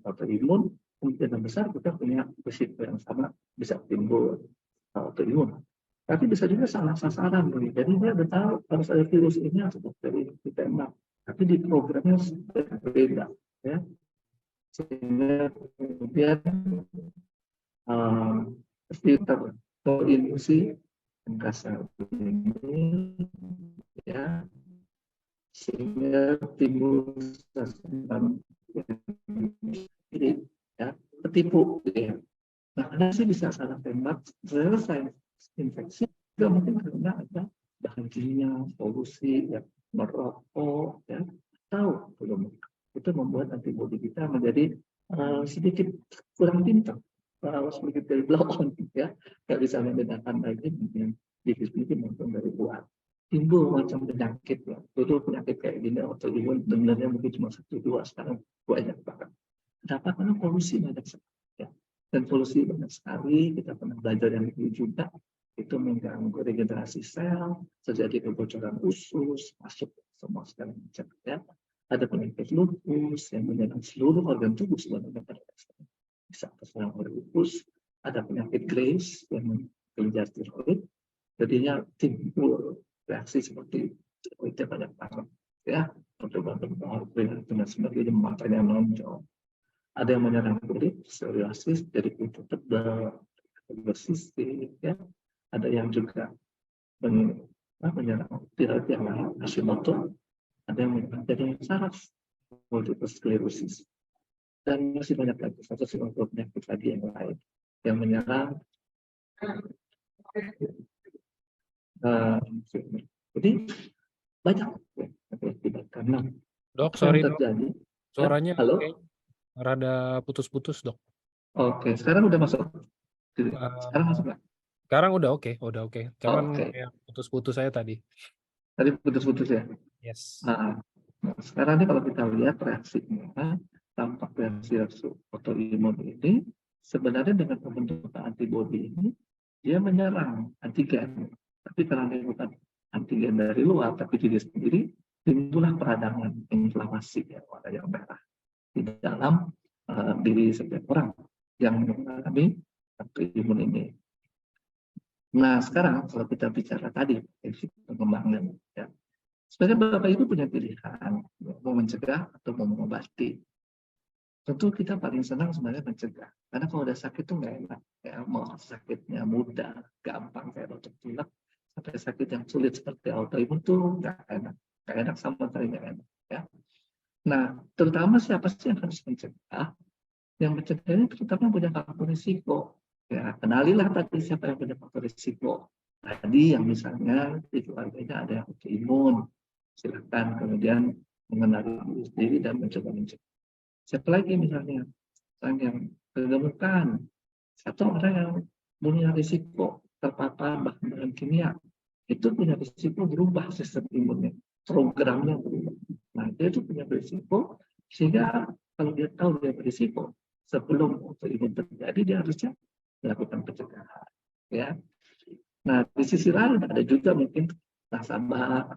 autoimun, kemungkinan besar kita punya risiko yang sama, bisa timbul autoimun. Tapi bisa juga salah sasaran, jadi dia udah tahu harus ada virus ini atau bakteri ditembak, tapi di programnya berbeda, ya. Sehingga kemudian terinduksi NK cell ini, ya, sehingga timbul ini, ya, ketipu, ya. Nah, ada sih bisa salah tembak, selesai infeksi, juga mungkin karena ada bahan kimia, polusi, ya, merokok, ya, tahu belum. Itu membuat antibodi kita menjadi sedikit kurang pintar, sedikit dari blow on, ya, nggak bisa membedakan lagi dengan diri sendiri maupun dari luar. Timbul macam penyakit, ya. Dulu penyakit kayak gini autoimun sebenarnya mungkin cuma 1-2, sekarang banyak banget. Kenapa? Karena polusi banyak sekali, ya. Dan polusi banyak sekali, kita pernah belajar yang dulu juga, itu mengganggu regenerasi sel, terjadi kebocoran usus, masuk semua segala macam, ya. Ada penyakit lupus yang menyerang seluruh organ tubuh sebenarnya, bisa terserang oleh lupus. Ada penyakit Graves yang mengejar tiroid, jadinya timbul reaksi seperti itu banyak banget, ya, percobaan dengan sebagainya, matanya menonjol. Ada yang menyerang kulit, psoriasis, jadi kulit tebal, bersisik, ya. Ada yang juga menyerang tiroid yang lain, Hashimoto. Ada yang menyerang jadi saraf, multiple sclerosis, dan masih banyak lagi 150 penyakit lagi yang lain yang menyerang. Jadi banyak akibat karena Dok, sorry terjadi. Dok. Suaranya halo, rada putus-putus, Dok. Oke, sekarang udah masuk. Sekarang masuk nggak? Sekarang udah oke, udah oke. Cuman Oke. kayak putus-putus saya tadi. Tadi putus-putus ya. Yes. Nah, sekarang ini kalau kita lihat reaksinya, dampak reaksi autoimun ini sebenarnya dengan pembentukan antibodi ini dia menyerang antigen. Tapi karena dia bukan antigen dari luar, tapi diri sendiri, timbullah peradangan inflamasi ya, warna yang merah di dalam diri setiap orang yang mengalami autoimun ini. Nah, sekarang kalau kita bicara tadi pengembangan, ya, sebenarnya Bapak Ibu punya pilihan mau mencegah atau mau mengobati. Tentu kita paling senang sebenarnya mencegah, karena kalau udah sakit tuh nggak enak. Ya, mau sakitnya mudah, gampang kayak batuk pilek, sampai sakit yang sulit seperti autoimun tuh nggak enak sama sekali nggak enak. Ya. Nah, terutama siapa sih yang harus mencegah? Yang mencegah ini terutama punya faktor risiko. Ya, kenalilah tadi siapa yang punya faktor risiko. Tadi yang misalnya di keluarganya ada yang autoimun, silakan kemudian mengenali diri sendiri dan mencoba mencegah. Siapa lagi misalnya orang yang kegemukan, satu orang yang punya risiko terpapar bahan-bahan kimia, itu punya risiko berubah sistem imunnya, programnya berubah. Nah, dia itu punya risiko, sehingga kalau dia tahu dia berisiko, sebelum autoimun terjadi, dia harusnya melakukan pencegahan. Ya. Nah, di sisi lain ada juga mungkin nasabah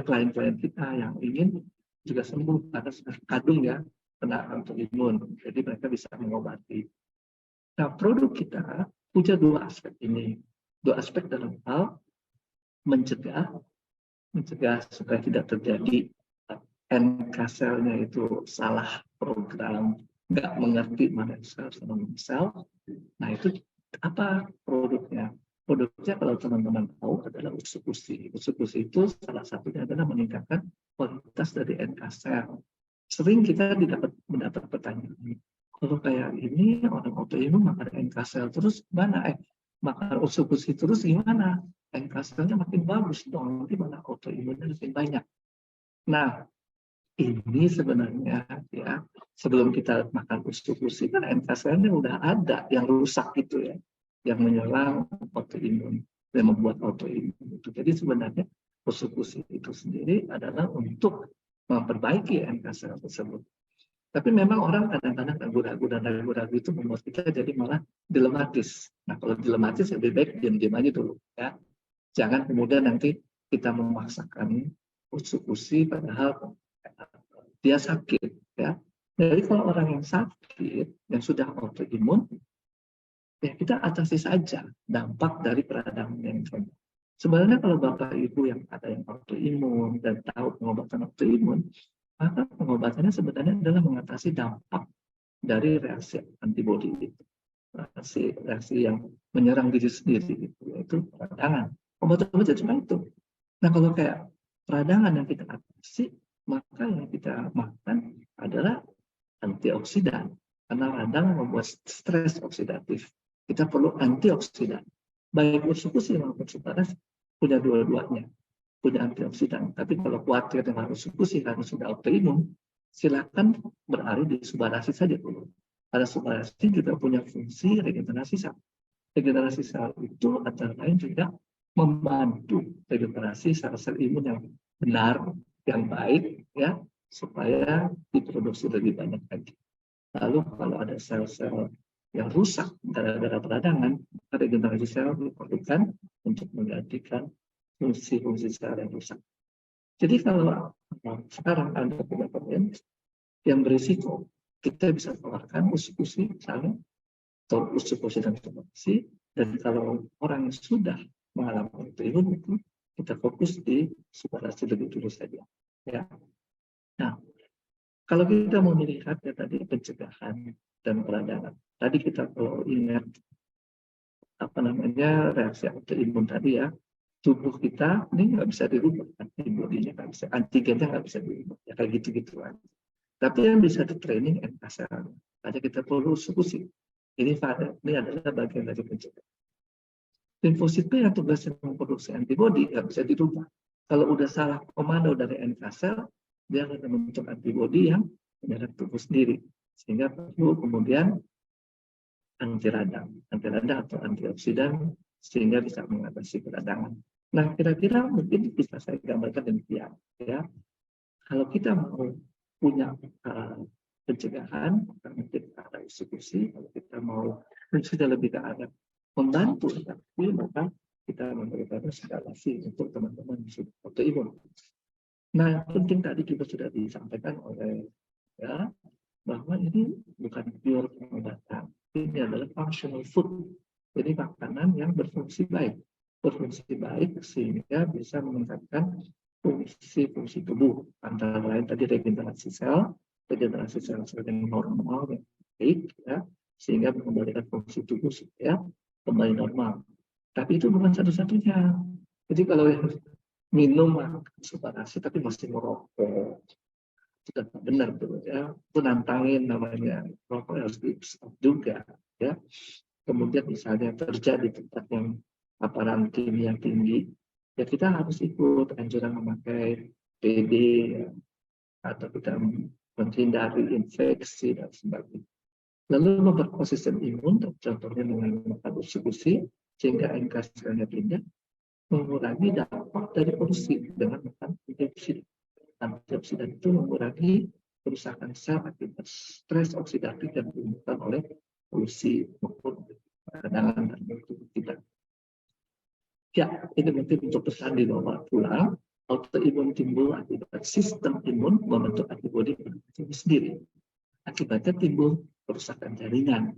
klien-klien kita yang ingin juga sembuh karena sudah kadung ya kena autoimun, jadi mereka bisa mengobati. Nah, produk kita punya dua aspek ini, dua aspek dalam hal mencegah supaya tidak terjadi NK sel-nya itu salah program, nggak mengerti mana sel sama sel. Nah, itu apa produknya? Produknya kalau teman-teman tahu adalah usukusi. Usukusi itu salah satunya adalah meningkatkan kualitas dari NK sel. Sering kita mendapat pertanyaan, kalau kayak ini orang autoimun makan NK sel terus mana? Makan usukusi terus gimana? NK selnya makin bagus dong, nanti mana autoimunnya makin banyak. Nah, ini sebenarnya ya sebelum kita makan usukusi kan NK selnya udah ada yang rusak gitu ya, yang menyerang autoimun dan membuat autoimun itu. Jadi sebenarnya usukusi itu sendiri adalah untuk memperbaiki NK sel tersebut. Tapi memang orang kadang-kadang ragu-ragu itu membuat kita jadi malah dilematis. Nah, kalau dilematis lebih baik diam-diam aja dulu ya. Jangan kemudian nanti kita memaksakan usukusi padahal dia sakit ya. Jadi kalau orang yang sakit yang sudah autoimun, ya kita atasi saja dampak dari peradangan yang sama. Sebenarnya kalau Bapak Ibu yang ada yang autoimun dan tahu pengobatan autoimun, maka pengobatannya sebenarnya adalah mengatasi dampak dari reaksi antibodi itu. Reaksi yang menyerang diri sendiri itu, yaitu peradangan. Obat-obatnya cuma itu. Nah, kalau kayak peradangan yang kita atasi, maka yang kita makan adalah antioksidan. Karena radang membuat stres oksidatif. Kita perlu antioksidan. Baik usukusi maupun subarasi punya dua-duanya, punya antioksidan. Tapi kalau khawatir dengan usukusi karena sudah autoimun, silakan beralih di subarasi saja dulu. Karena subarasi juga punya fungsi regenerasi sel. Regenerasi sel itu antara lain juga membantu regenerasi sel-sel imun yang benar, yang baik, ya, supaya diproduksi lebih banyak lagi. Lalu kalau ada sel-sel yang rusak gara-gara peradangan, regenerasi sel diperlukan untuk menggantikan fungsi-fungsi sel yang rusak. Jadi kalau sekarang ada beberapa yang berisiko, kita bisa keluarkan usukusi misalnya, atau usukusi dan inflamasi, dan kalau orang yang sudah mengalami autoimun itu kita fokus di subarasi lebih dulu saja. Ya. Nah, kalau kita mau melihat ya tadi pencegahan dan peradangan. Tadi kita kalau ingat reaksi autoimun tadi ya, tubuh kita ini nggak bisa dirubah, antibodinya nggak bisa, antigennya nggak bisa dirubah, ya kayak gitu-gitu aja. Tapi yang bisa di-training NK sel. Ada kita perlu usukusi. Ini adalah bagian dari pencegahan. Limfosit B yang tugasnya memproduksi antibodi nggak bisa dirubah. Kalau udah salah komando dari NK sel, dia akan membentuk antibodi yang menyerang tubuh sendiri. Sehingga perlu kemudian anti radang atau antioksidan sehingga bisa mengatasi peradangan. Nah, kira-kira mungkin bisa saya gambarkan demikian, ya. Kalau kita mau punya pencegahan, mungkin ke arah eksekusi. Kalau kita mau sudah lebih ke arah membantu, tapi maka kita memberikan stimulasi untuk teman-teman yang sudah autoimun. Nah, yang penting tadi juga sudah disampaikan oleh ya bahwa ini bukan pure pengobatan, ini adalah functional food. Jadi makanan yang berfungsi baik sehingga bisa meningkatkan fungsi tubuh, antara lain tadi regenerasi sel yang normal yang baik, ya, sehingga mengembalikan fungsi tubuh supaya kembali normal. Tapi itu bukan satu-satunya. Jadi kalau minum asupansi tapi masih merokok, sudah benar tuh, ya, itu nantangin namanya. Rokok harus di stop juga, ya. Kemudian misalnya kerja di tempat yang paparan kimia tinggi, ya kita harus ikut anjuran memakai PD, ya, atau kita menghindari infeksi dan sebagainya. Lalu memperkuat sistem imun, contohnya dengan makan bersih, sehingga NK selnya tinggi, mengurangi dampak dari polusi dengan makan antioksidan. Antioksidan itu mengurangi kerusakan sel akibat stres oksidatif yang ditimbulkan oleh polusi maupun peradangan dan tubuh kita. Ya, ini mungkin untuk pesan dibawa pulang. Autoimun timbul akibat sistem imun membentuk antibodi pada tubuh sendiri. Akibatnya timbul kerusakan jaringan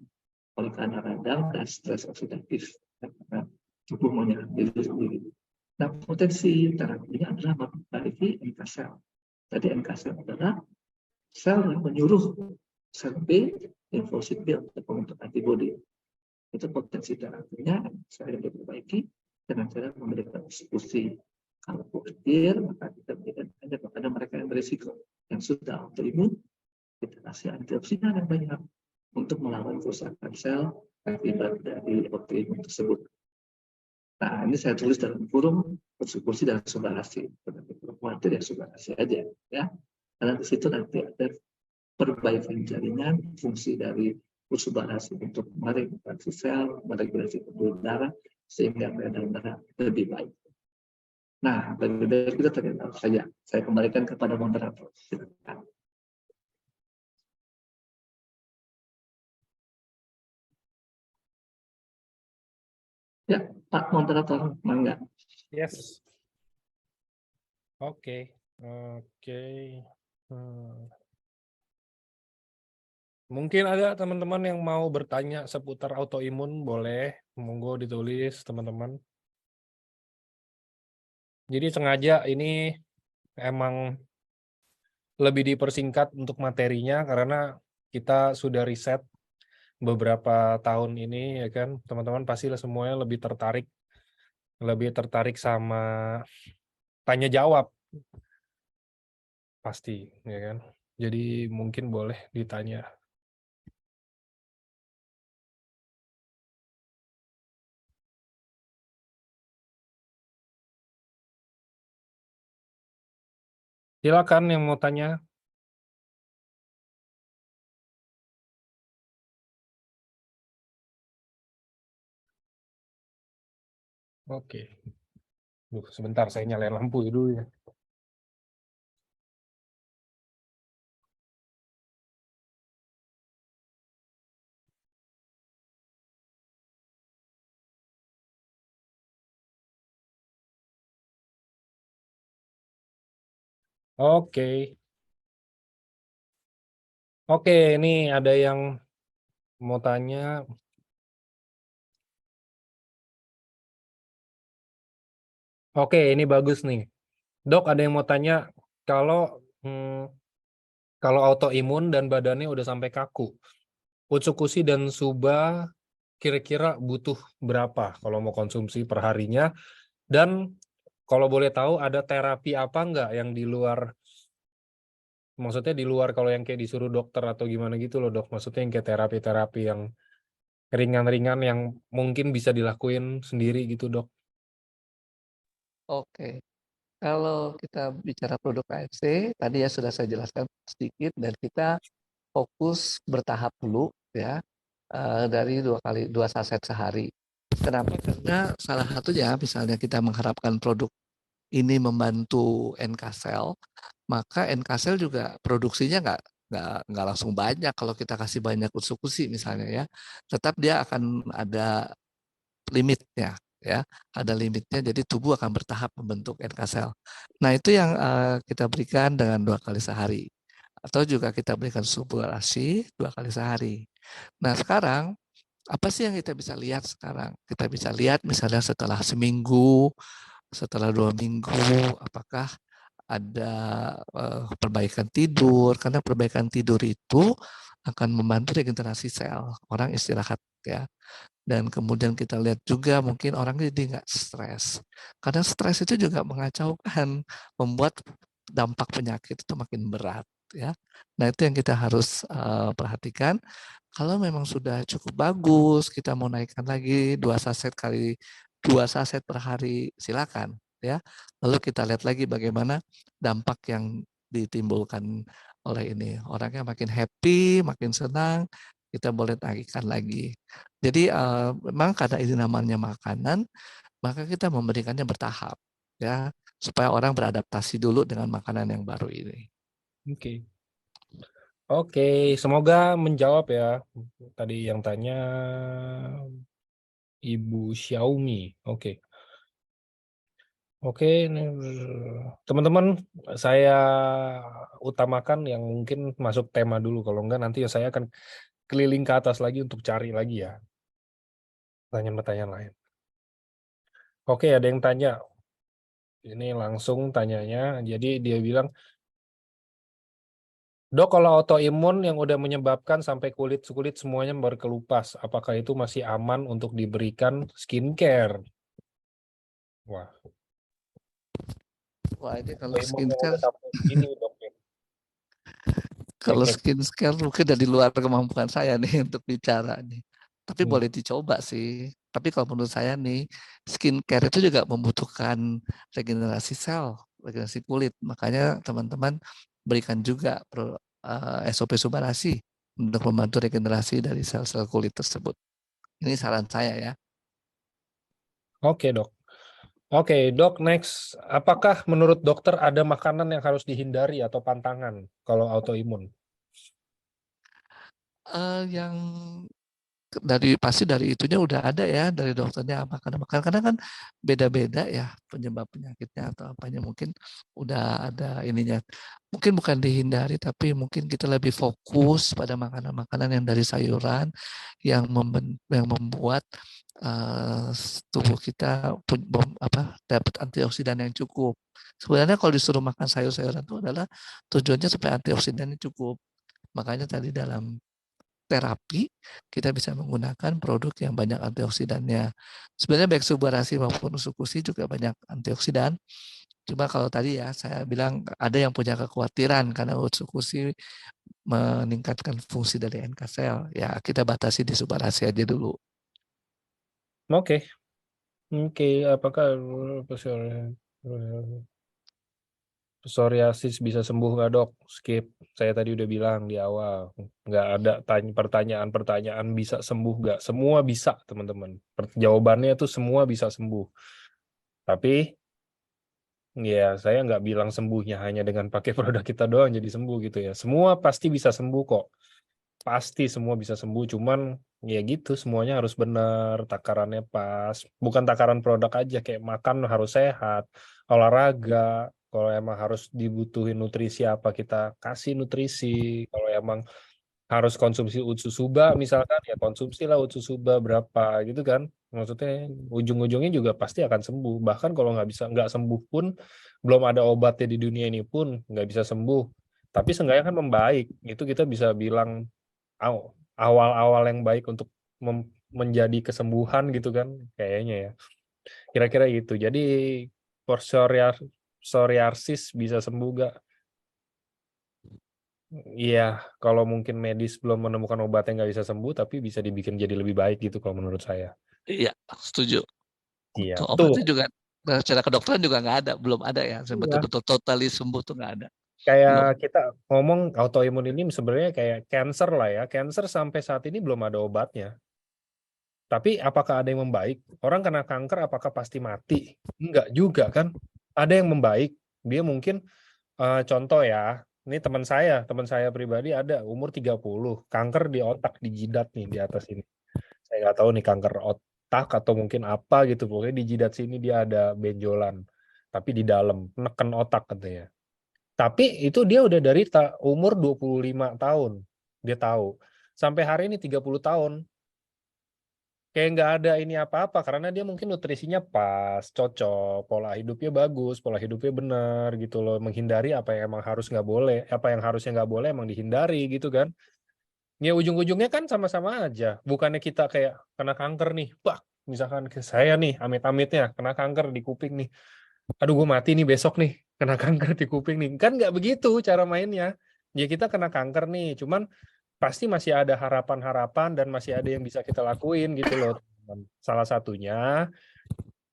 oleh karena radang dan stres oksidatif karena tubuh menyerang diri sendiri. Nah, potensi terapinya adalah memperbaiki NK sel. Tadi NK sel adalah sel yang menyuruh sel B, limfosit B untuk membentuk antibodi. Itu potensi terapinya, saya diperbaiki dengan cara memberikan eksekusi. Kalau khawatir, maka kita berikan hanya kepada mereka yang berisiko, yang sudah autoimun, kita kasih antioksidan yang banyak untuk melawan kerusakan sel akibat dari autoimun tersebut. Nah, ini saya tulis dalam kurung eksekusi dan subahasi. Kalau khawatir ya subahasi aja, ya. Karena di situ nanti ada perbaikan jaringan, fungsi dari subahasi untuk meregulasi sel, meregulasi pembuluh darah, sehingga peredaran darah lebih baik. Nah, lebih baik kita terima saja. Saya kembalikan kepada moderator. Silakan. Ya, Pak Moderator, mangga. Yes. Oke. Mungkin ada teman-teman yang mau bertanya seputar autoimun, boleh, monggo ditulis teman-teman. Jadi sengaja ini emang lebih dipersingkat untuk materinya karena kita sudah riset beberapa tahun ini, ya kan, teman-teman pastilah semuanya lebih tertarik sama tanya jawab, pasti, ya kan. Jadi mungkin boleh ditanya. Silakan yang mau tanya. Oke. Sebentar saya nyalain lampu dulu ya. Oke. Oke, ini ada yang mau tanya. Oke, ini bagus nih. Dok, ada yang mau tanya, kalau autoimun dan badannya udah sampai kaku, Utsukushi dan Suba kira-kira butuh berapa kalau mau konsumsi perharinya? Dan kalau boleh tahu ada terapi apa enggak yang di luar, maksudnya di luar kalau yang kayak disuruh dokter atau gimana gitu loh dok, maksudnya yang kayak terapi-terapi yang ringan-ringan yang mungkin bisa dilakuin sendiri gitu dok. Oke, kalau kita bicara produk AFC, tadi ya sudah saya jelaskan sedikit dan kita fokus bertahap dulu ya. dari 2 saset sehari. Kenapa? Karena salah satunya misalnya kita mengharapkan produk ini membantu NK-Cell, maka NK-Cell juga produksinya nggak langsung banyak kalau kita kasih banyak usukusi misalnya ya. Tetap dia akan ada limitnya ya, ada limitnya. Jadi tubuh akan bertahap membentuk NK-Cell. Nah itu yang kita berikan dengan 2 kali sehari, atau juga kita berikan supurasi 2 kali sehari. Nah sekarang apa sih yang kita bisa lihat sekarang? Kita bisa lihat misalnya setelah seminggu, setelah 2 minggu, apakah ada perbaikan tidur, karena perbaikan tidur itu akan membantu regenerasi sel. Orang istirahat ya. Dan kemudian kita lihat juga mungkin orang jadi nggak stres. Karena stres itu juga mengacaukan, membuat dampak penyakit itu makin berat ya. Nah itu yang kita harus perhatikan. Kalau memang sudah cukup bagus, kita mau naikkan lagi 2 saset per hari, silakan ya. Lalu kita lihat lagi bagaimana dampak yang ditimbulkan oleh ini. Orangnya makin happy, makin senang, kita boleh naikkan lagi. Jadi memang karena ini namanya makanan, maka kita memberikannya bertahap ya, supaya orang beradaptasi dulu dengan makanan yang baru ini. Oke. Oke, semoga menjawab ya. Tadi yang tanya Ibu Xiaomi. Oke. Oke, teman-teman, saya utamakan yang mungkin masuk tema dulu. Kalau enggak nanti saya akan keliling ke atas lagi untuk cari lagi ya pertanyaan-pertanyaan lain. Oke, ada yang tanya. Ini langsung tanyanya. Jadi dia bilang, Dok, kalau autoimun yang udah menyebabkan sampai kulit semuanya berkelupas, apakah itu masih aman untuk diberikan skincare? Wah. Wah ini kalau Autoimun yang skincare, udah sampai ini, Dok. kalau skincare mungkin dari luar kemampuan saya nih untuk bicara nih. Tapi boleh dicoba sih. Tapi kalau menurut saya nih, skincare itu juga membutuhkan regenerasi sel, regenerasi kulit. Makanya teman-teman berikan juga SOP Subarasi untuk membantu regenerasi dari sel-sel kulit tersebut. Ini saran saya ya. Oke, Dok. Oke, Dok, next. Apakah menurut dokter ada makanan yang harus dihindari atau pantangan kalau autoimun? Yang pasti dari itunya udah ada ya, dari dokternya apa karena kan beda-beda ya penyebab penyakitnya atau apanya, mungkin udah ada ininya. Mungkin bukan dihindari, tapi mungkin kita lebih fokus pada makanan-makanan yang dari sayuran yang membuat tubuh kita dapat antioksidan yang cukup. Sebenarnya kalau disuruh makan sayur-sayuran itu adalah tujuannya supaya antioksidannya cukup. Makanya tadi dalam terapi kita bisa menggunakan produk yang banyak antioksidannya. Sebenarnya baik Subarasi maupun Usukusi juga banyak antioksidan. Cuma kalau tadi ya saya bilang ada yang punya kekhawatiran karena Usukusi meningkatkan fungsi dari NK-Cell. Ya kita batasi di Subarasi aja dulu. Oke. Apakah psoriasis bisa sembuh nggak, Dok? Skip. Saya tadi udah bilang di awal, nggak ada pertanyaan-pertanyaan bisa sembuh nggak. Semua bisa, teman-teman. Jawabannya itu semua bisa sembuh. Tapi ya saya nggak bilang sembuhnya hanya dengan pakai produk kita doang jadi sembuh gitu ya. Semua pasti bisa sembuh kok. Pasti semua bisa sembuh, cuman ya gitu, semuanya harus benar, takarannya pas. Bukan takaran produk aja, kayak makan harus sehat, olahraga, kalau emang harus dibutuhin nutrisi apa kita kasih nutrisi. Kalau emang harus konsumsi Utsusuba misalkan, ya konsumsilah Utsusuba berapa gitu kan. Maksudnya ujung-ujungnya juga pasti akan sembuh. Bahkan kalau nggak sembuh pun, belum ada obatnya di dunia ini pun nggak bisa sembuh. Tapi seenggaknya kan membaik. Itu kita bisa bilang awal-awal yang baik untuk menjadi kesembuhan gitu kan, kayaknya ya. Kira-kira gitu. Jadi psoriasis bisa sembuh gak? Iya, kalau mungkin medis belum menemukan obatnya nggak bisa sembuh, tapi bisa dibikin jadi lebih baik gitu kalau menurut saya. Iya, setuju. Iya, obatnya juga secara kedokteran juga nggak ada, belum ada ya. Iya. Betul-betul totally sembuh tuh nggak ada. Kayak kita ngomong autoimun ini sebenarnya kayak cancer lah ya. Cancer sampai saat ini belum ada obatnya. Tapi apakah ada yang membaik? Orang kena kanker apakah pasti mati? Enggak juga kan. Ada yang membaik. Dia mungkin contoh ya, ini teman saya pribadi ada umur 30, kanker di otak, di jidat nih di atas ini. Saya nggak tahu nih kanker otak atau mungkin apa gitu. Pokoknya di jidat sini dia ada benjolan. Tapi di dalam, neken otak katanya. Tapi itu dia udah dari umur 25 tahun. Dia tahu. Sampai hari ini 30 tahun. Kayak nggak ada ini apa-apa. Karena dia mungkin nutrisinya pas, cocok. Pola hidupnya bagus, pola hidupnya benar gitu loh. Menghindari apa yang emang harus nggak boleh. Apa yang harusnya nggak boleh emang dihindari gitu kan. Ya ujung-ujungnya kan sama-sama aja. Bukannya kita kayak kena kanker nih. Bah, misalkan saya nih, amit-amitnya kena kanker di kuping nih. Aduh gue mati nih besok nih, kena kanker di kuping nih. Kan nggak begitu cara mainnya. Ya kita kena kanker nih, cuman pasti masih ada harapan-harapan dan masih ada yang bisa kita lakuin gitu loh. Salah satunya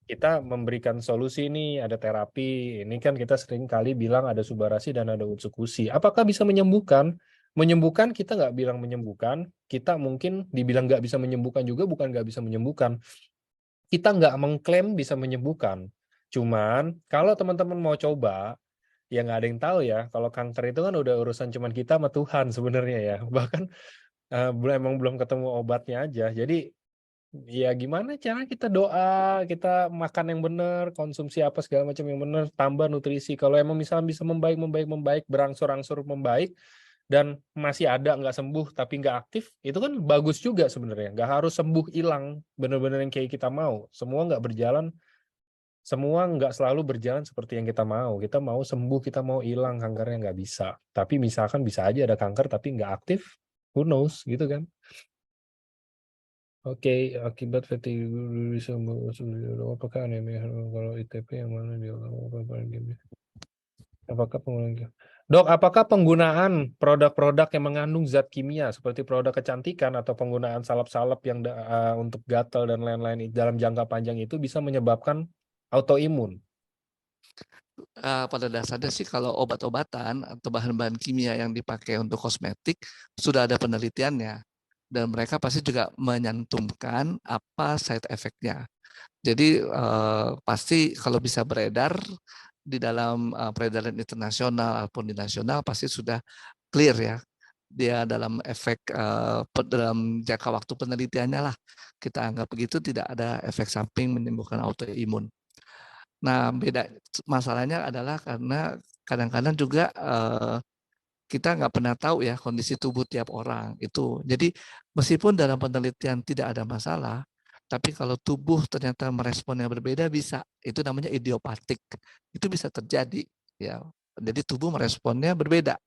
kita memberikan solusi nih, ada terapi. Ini kan kita sering kali bilang ada subarasi dan ada utsukusi. Apakah bisa menyembuhkan? Menyembuhkan kita nggak bilang menyembuhkan, kita mungkin dibilang nggak bisa menyembuhkan juga bukan nggak bisa menyembuhkan. Kita nggak mengklaim bisa menyembuhkan. Cuman kalau teman-teman mau coba, ya nggak ada yang tahu ya. Kalau kanker itu kan udah urusan cuman kita sama Tuhan sebenarnya ya. Bahkan emang belum ketemu obatnya aja. Jadi ya gimana cara kita doa, kita makan yang benar, konsumsi apa segala macam yang benar, tambah nutrisi. Kalau emang misalnya bisa membaik, berangsur-angsur membaik, dan masih ada nggak sembuh tapi nggak aktif, itu kan bagus juga sebenarnya. Nggak harus sembuh hilang, benar-benar yang kayak kita mau. Semua nggak selalu berjalan seperti yang kita mau. Kita mau sembuh, kita mau hilang kankernya nggak bisa. Tapi misalkan bisa aja ada kanker tapi nggak aktif, who knows gitu kan? Oke, akibat fatigue bisa apakah anemia kalau ITP yang mana dia apakah penggunaan Dok, apakah penggunaan produk-produk yang mengandung zat kimia seperti produk kecantikan atau penggunaan salep-salep yang untuk gatal dan lain-lain dalam jangka panjang itu bisa menyebabkan autoimun? Pada dasarnya sih kalau obat-obatan atau bahan-bahan kimia yang dipakai untuk kosmetik sudah ada penelitiannya dan mereka pasti juga menyantumkan apa side effect-nya. Jadi pasti kalau bisa beredar di dalam peredaran internasional ataupun di nasional pasti sudah clear ya. Dia dalam efek dalam jangka waktu penelitiannya lah kita anggap begitu tidak ada efek samping menimbulkan autoimun. Nah, beda masalahnya adalah karena kadang-kadang juga kita nggak pernah tahu ya kondisi tubuh tiap orang itu. Jadi meskipun dalam penelitian tidak ada masalah, tapi kalau tubuh ternyata meresponnya berbeda bisa. Itu namanya idiopatik. Itu bisa terjadi ya. Jadi tubuh meresponnya berbeda.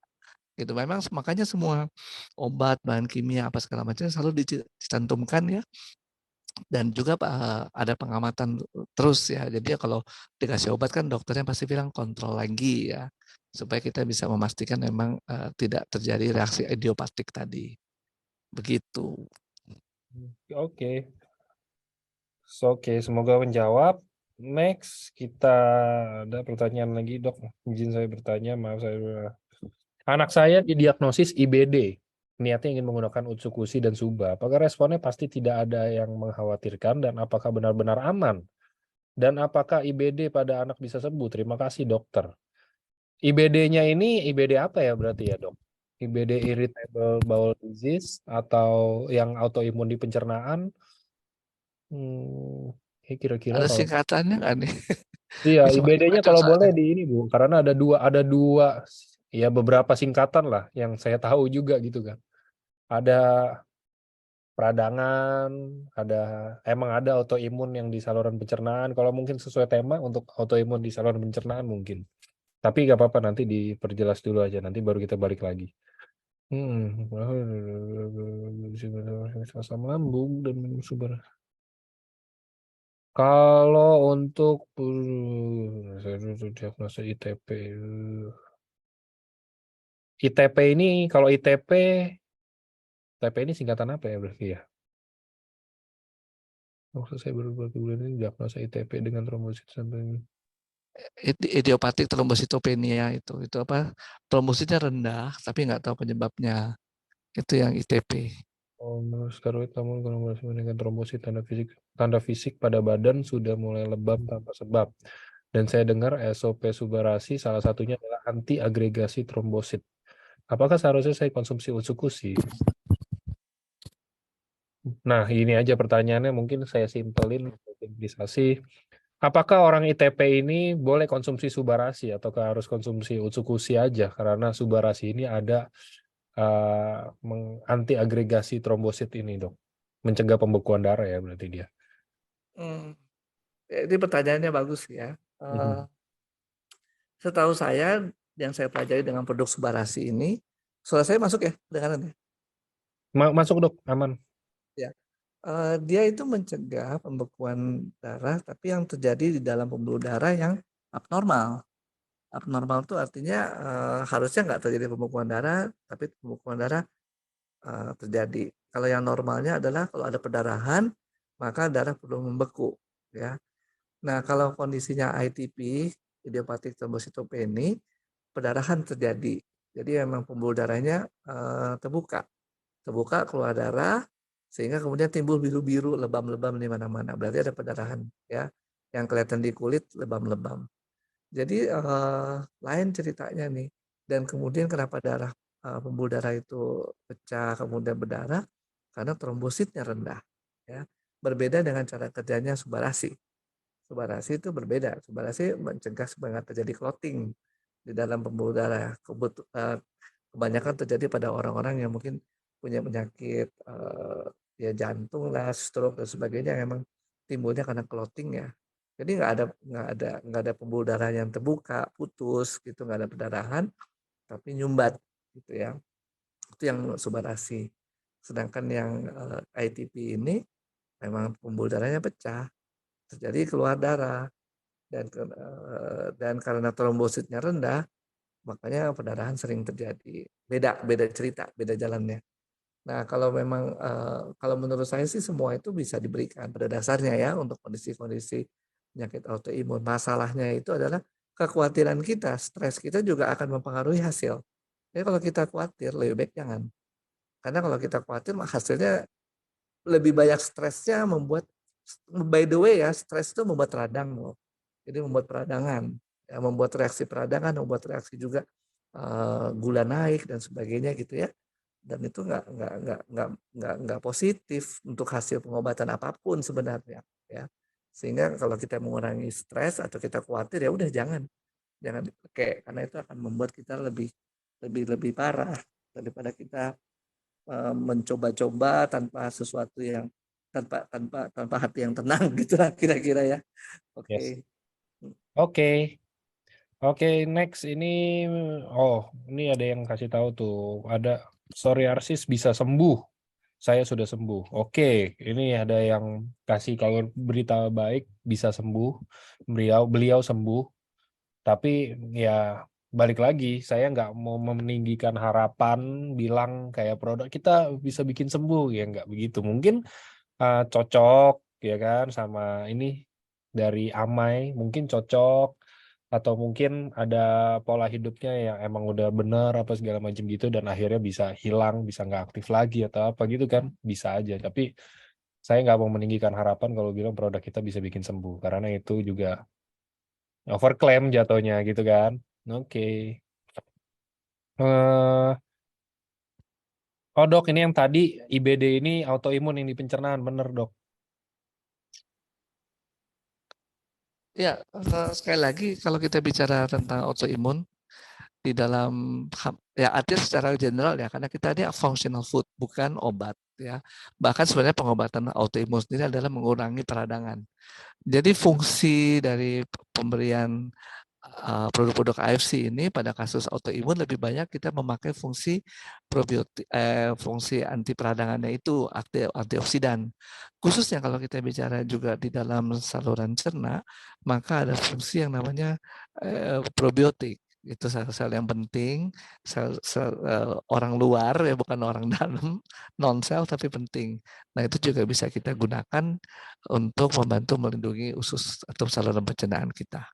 Gitu. Memang makanya semua obat, bahan kimia apa segala macam selalu dicantumkan ya. Dan juga ada pengamatan terus ya. Jadi kalau dikasih obat kan dokternya pasti bilang kontrol lagi ya. Supaya kita bisa memastikan memang tidak terjadi reaksi idiopatik tadi. Begitu. Oke. Oke, semoga menjawab. Next, kita ada pertanyaan lagi, Dok. Izin saya bertanya, maaf saya. Anak saya didiagnosis IBD. Niatnya ingin menggunakan utsukusi dan suba. Apakah responnya pasti tidak ada yang mengkhawatirkan dan apakah benar-benar aman? Dan apakah IBD pada anak bisa sembuh? Terima kasih, dokter. IBD-nya ini IBD apa ya berarti ya, Dok? IBD irritable bowel disease atau yang autoimun di pencernaan? Kira-kira Ada kalau singkatannya nggak nih? iya, IBD-nya kalau boleh di ini Bu, karena ada dua ya beberapa singkatan lah yang saya tahu juga gitu kan. Ada peradangan, emang ada autoimun yang di saluran pencernaan. Kalau mungkin sesuai tema untuk autoimun di saluran pencernaan mungkin. Tapi nggak apa-apa nanti diperjelas dulu aja, nanti baru kita balik lagi. Asam lambung dan minum subar. Kalau untuk diagnosa ITP, ini kalau ITP ini singkatan apa ya berarti ya? Maksud saya baru beberapa bulan ini diagnosa ITP dengan trombosit sampai Idiopathic thrombocytopenia itu apa, trombositnya rendah tapi nggak tahu penyebabnya, itu yang ITP. Steroid namun kolaborasi meningkatkan trombosit, tanda fisik pada badan sudah mulai lebam tanpa sebab. Dan saya dengar SOP Subarasi salah satunya adalah anti agregasi trombosit. Apakah seharusnya saya konsumsi Utsukushi? Nah, ini aja pertanyaannya, mungkin saya simpelin simplifikasi. Apakah orang ITP ini boleh konsumsi Subarasi ataukah harus konsumsi Utsukushi aja? Karena Subarasi ini ada anti agregasi trombosit ini, Dok. Mencegah pembekuan darah ya berarti dia. Ini pertanyaannya bagus ya. Setahu saya yang saya pelajari dengan produk Subarasi ini, suara saya masuk ya kedengaran ya? Masuk, Dok, aman. Ya. Dia itu mencegah pembekuan darah, tapi yang terjadi di dalam pembuluh darah yang abnormal. Abnormal itu artinya harusnya nggak terjadi pembekuan darah, tapi pembekuan darah terjadi. Kalau yang normalnya adalah kalau ada perdarahan, maka darah perlu membeku. Ya. Nah, kalau kondisinya ITP, idiopathic thrombocytopenia, perdarahan terjadi. Jadi memang pembuluh darahnya terbuka keluar darah, sehingga kemudian timbul biru-biru, lebam-lebam di mana-mana. Berarti ada perdarahan, ya, yang kelihatan di kulit, lebam-lebam. Jadi lain ceritanya nih. Dan kemudian kenapa pembuluh darah itu pecah kemudian berdarah? Karena trombositnya rendah. Ya, berbeda dengan cara kerjanya Subarasi. Subarasi itu berbeda. Subarasi mencegah supaya terjadi clotting di dalam pembuluh darah. Kebanyakan terjadi pada orang-orang yang mungkin punya penyakit ya jantung lah, stroke dan sebagainya, memang timbulnya karena clotting ya. Jadi nggak ada pembuluh darah yang terbuka, putus gitu, nggak ada perdarahan, tapi nyumbat gitu ya. Itu yang Subarasi. Sedangkan yang ITP ini memang pembuluh darahnya pecah, terjadi keluar darah, dan karena trombositnya rendah, makanya perdarahan sering terjadi. Beda cerita, beda jalannya. Nah, kalau memang kalau menurut saya sih semua itu bisa diberikan pada dasarnya ya untuk kondisi-kondisi penyakit autoimun. Masalahnya itu adalah kekhawatiran kita, stres kita juga akan mempengaruhi hasil. Jadi kalau kita khawatir, lebih baik jangan. Karena kalau kita khawatir, hasilnya lebih banyak stresnya membuat, by the way ya, stres itu membuat radang loh. Jadi membuat peradangan, ya, membuat reaksi peradangan, membuat reaksi juga gula naik dan sebagainya gitu ya. Dan itu nggak positif untuk hasil pengobatan apapun sebenarnya ya. Sehingga kalau kita mengurangi stres atau kita khawatir, ya udah jangan dipakai, karena itu akan membuat kita lebih parah daripada kita mencoba-coba tanpa sesuatu yang tanpa hati yang tenang gitu lah kira-kira ya. Oke. Oke, next ini ada yang kasih tahu tuh, ada psoriasis bisa sembuh. Saya sudah sembuh. Oke, ini ada yang kasih kalau berita baik bisa sembuh. Beliau sembuh. Tapi ya balik lagi, saya nggak mau meninggikan harapan bilang kayak produk kita bisa bikin sembuh, ya nggak begitu. Mungkin cocok ya kan sama ini dari Amai, mungkin cocok, atau mungkin ada pola hidupnya yang emang udah bener apa segala macam gitu, dan akhirnya bisa hilang, bisa nggak aktif lagi atau apa gitu kan, bisa aja. Tapi saya nggak mau meninggikan harapan kalau bilang produk kita bisa bikin sembuh, karena itu juga overclaim jatuhnya gitu kan. Oke. Dok, ini yang tadi IBD ini autoimun yang di pencernaan, bener dok? Ya, sekali lagi kalau kita bicara tentang autoimun di dalam ya artinya secara general ya, karena kita ini functional food bukan obat ya. Bahkan sebenarnya pengobatan autoimun sendiri adalah mengurangi peradangan. Jadi fungsi dari pemberian produk-produk AFC ini pada kasus autoimun lebih banyak kita memakai fungsi probiotik, fungsi anti peradangannya itu antioksidan. Khususnya kalau kita bicara juga di dalam saluran cerna, maka ada fungsi yang namanya probiotik. Itu sel-sel yang penting, sel orang luar ya, bukan orang dalam, non sel tapi penting. Nah, itu juga bisa kita gunakan untuk membantu melindungi usus atau saluran pencernaan kita.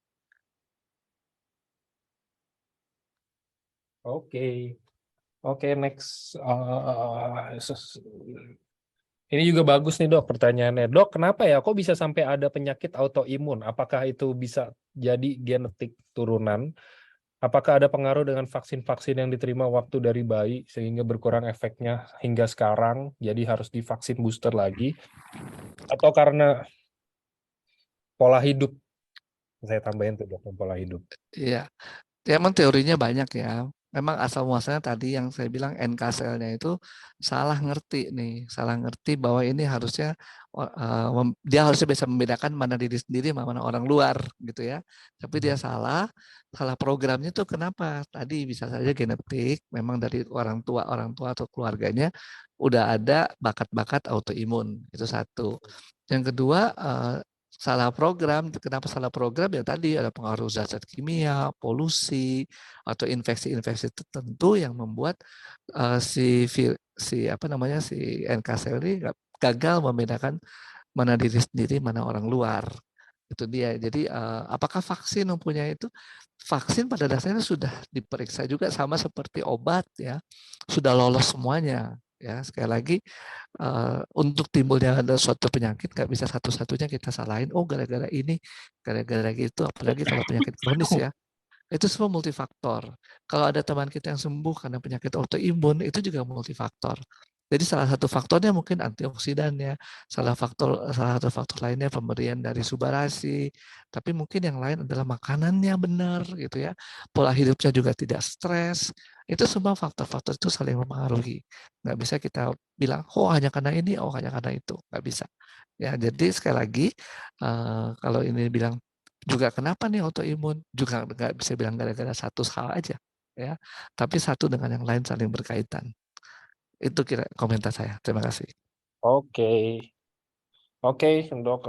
Oke. Oke, next. Ini juga bagus nih dok pertanyaannya. Dok, kenapa ya kok bisa sampai ada penyakit autoimun? Apakah itu bisa jadi genetik turunan? Apakah ada pengaruh dengan vaksin-vaksin yang diterima waktu dari bayi sehingga berkurang efeknya hingga sekarang, jadi harus divaksin booster lagi? Atau karena pola hidup? Saya tambahin tuh dok, pola hidup. Iya, ya emang teorinya banyak ya. Memang asal muasalnya tadi yang saya bilang NK cell-nya itu salah ngerti nih, salah ngerti bahwa ini harusnya dia harusnya bisa membedakan mana diri sendiri mana orang luar gitu ya. Tapi dia salah programnya tuh kenapa? Tadi bisa saja genetik, memang dari orang tua atau keluarganya udah ada bakat-bakat autoimun, itu satu. Yang kedua salah program. Kenapa salah program? Ya tadi ada pengaruh zat-zat kimia, polusi, atau infeksi-infeksi tertentu yang membuat si NK cell ini gagal membedakan mana diri sendiri, mana orang luar. Itu dia. Jadi apakah vaksin mempunyai itu? Vaksin pada dasarnya sudah diperiksa juga sama seperti obat ya, sudah lolos semuanya. Ya, sekali lagi untuk timbulnya ada suatu penyakit nggak bisa satu-satunya kita salahin. Oh, gara-gara ini, gara-gara gitu. Apalagi kalau penyakit kronis ya, itu semua multifaktor. Kalau ada teman kita yang sembuh karena penyakit autoimun, itu juga multifaktor. Jadi salah satu faktornya mungkin antioksidan ya, salah satu faktor lainnya pemberian dari subarasi, tapi mungkin yang lain adalah makanannya benar gitu ya, pola hidupnya juga tidak stres. Itu semua faktor-faktor itu saling mempengaruhi. Nggak bisa kita bilang, oh hanya karena ini, oh hanya karena itu, nggak bisa. Ya, jadi sekali lagi kalau ini bilang juga kenapa nih autoimun, juga nggak bisa bilang gara-gara satu hal aja, ya. Tapi satu dengan yang lain saling berkaitan. Itu kira komentar saya. Terima kasih. Oke, dok.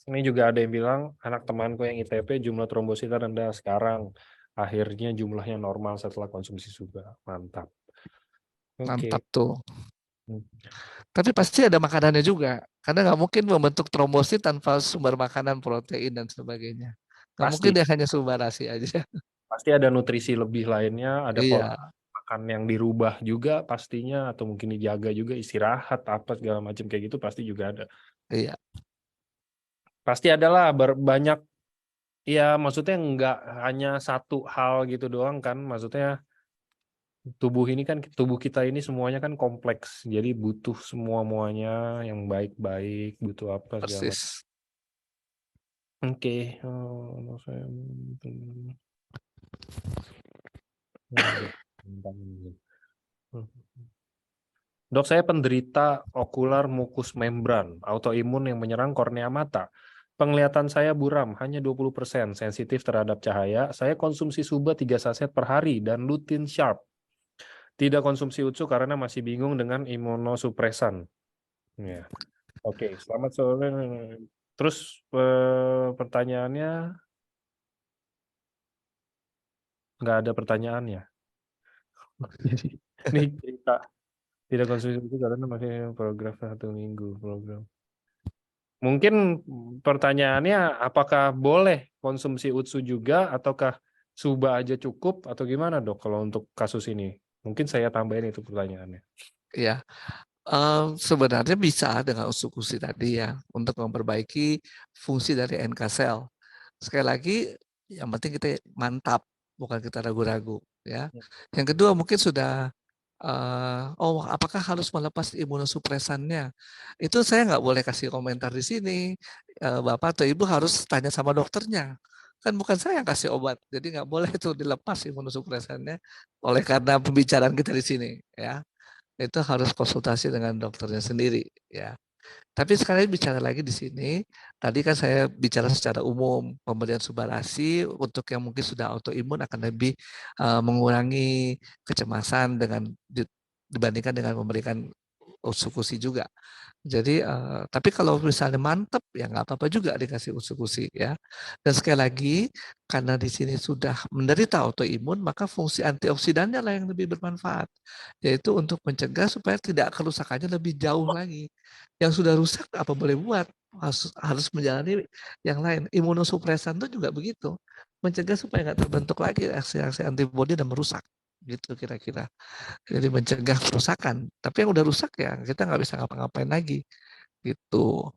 Ini juga ada yang bilang anak temanku yang ITP jumlah trombositnya rendah sekarang. Akhirnya jumlahnya normal setelah konsumsi sugar. Mantap. Mantap tuh. Tapi pasti ada makanannya juga. Karena nggak mungkin membentuk trombosit tanpa sumber makanan, protein, dan sebagainya. Nggak mungkin dia hanya subarasi aja. Pasti ada nutrisi lebih lainnya, ada pola Iya. makan yang dirubah juga pastinya, atau mungkin dijaga juga, istirahat, apa segala macam kayak gitu pasti juga ada. Iya. Pasti adalah banyak, ya maksudnya nggak hanya satu hal gitu doang kan, maksudnya tubuh kita ini semuanya kan kompleks, jadi butuh semuanya yang baik-baik, butuh apa segala macam. Persis. Oke. Dok, saya penderita okular mukus membran, autoimun yang menyerang kornea mata. Penglihatan saya buram, hanya 20%, sensitif terhadap cahaya. Saya konsumsi Suba 3 saset per hari dan lutein sharp. Tidak konsumsi Utsu karena masih bingung dengan imunosupresan. Ya. Oke, selamat sore. Terus pertanyaannya nggak ada pertanyaannya. Ini cerita tidak konsumsi itu karena masih program 1 minggu program. Mungkin pertanyaannya apakah boleh konsumsi Utsu juga ataukah Suba aja cukup atau gimana dok kalau untuk kasus ini? Mungkin saya tambahin itu pertanyaannya. Ya, sebenarnya bisa dengan usukusi tadi ya untuk memperbaiki fungsi dari NK cell. Sekali lagi, yang penting kita mantap, bukan kita ragu-ragu ya. Yang kedua mungkin sudah apakah harus melepas imunosupresannya? Itu saya nggak boleh kasih komentar di sini. Bapak atau Ibu harus tanya sama dokternya. Kan bukan saya yang kasih obat, jadi nggak boleh itu dilepas imunosupresannya oleh karena pembicaraan kita di sini ya. Itu harus konsultasi dengan dokternya sendiri ya. Tapi sekali bicara lagi di sini, tadi kan saya bicara secara umum, pemberian subarasi untuk yang mungkin sudah autoimun akan lebih mengurangi kecemasan dibandingkan dengan memberikan usukusi juga. Jadi, tapi kalau misalnya mantep ya nggak apa-apa juga dikasih usukusi ya. Dan sekali lagi, karena di sini sudah menderita autoimun, maka fungsi antioksidannya lah yang lebih bermanfaat, yaitu untuk mencegah supaya tidak kerusakannya lebih jauh lagi. Yang sudah rusak apa boleh buat, harus menjalani yang lain. Imunosupresan itu juga begitu. mencegah supaya nggak terbentuk lagi reaksi-reaksi antibodi dan merusak gitu kira-kira. Jadi mencegah kerusakan. Tapi yang udah rusak ya kita nggak bisa ngapa-ngapain lagi gitu.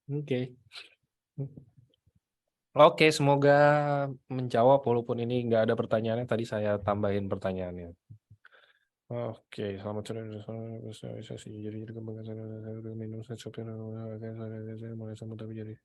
Oke. Oke, semoga menjawab walaupun ini nggak ada pertanyaannya. Tadi saya tambahin pertanyaannya. Oke, selamat sore. Jadi kebanggaan minum mulai sembuh tapi jadi.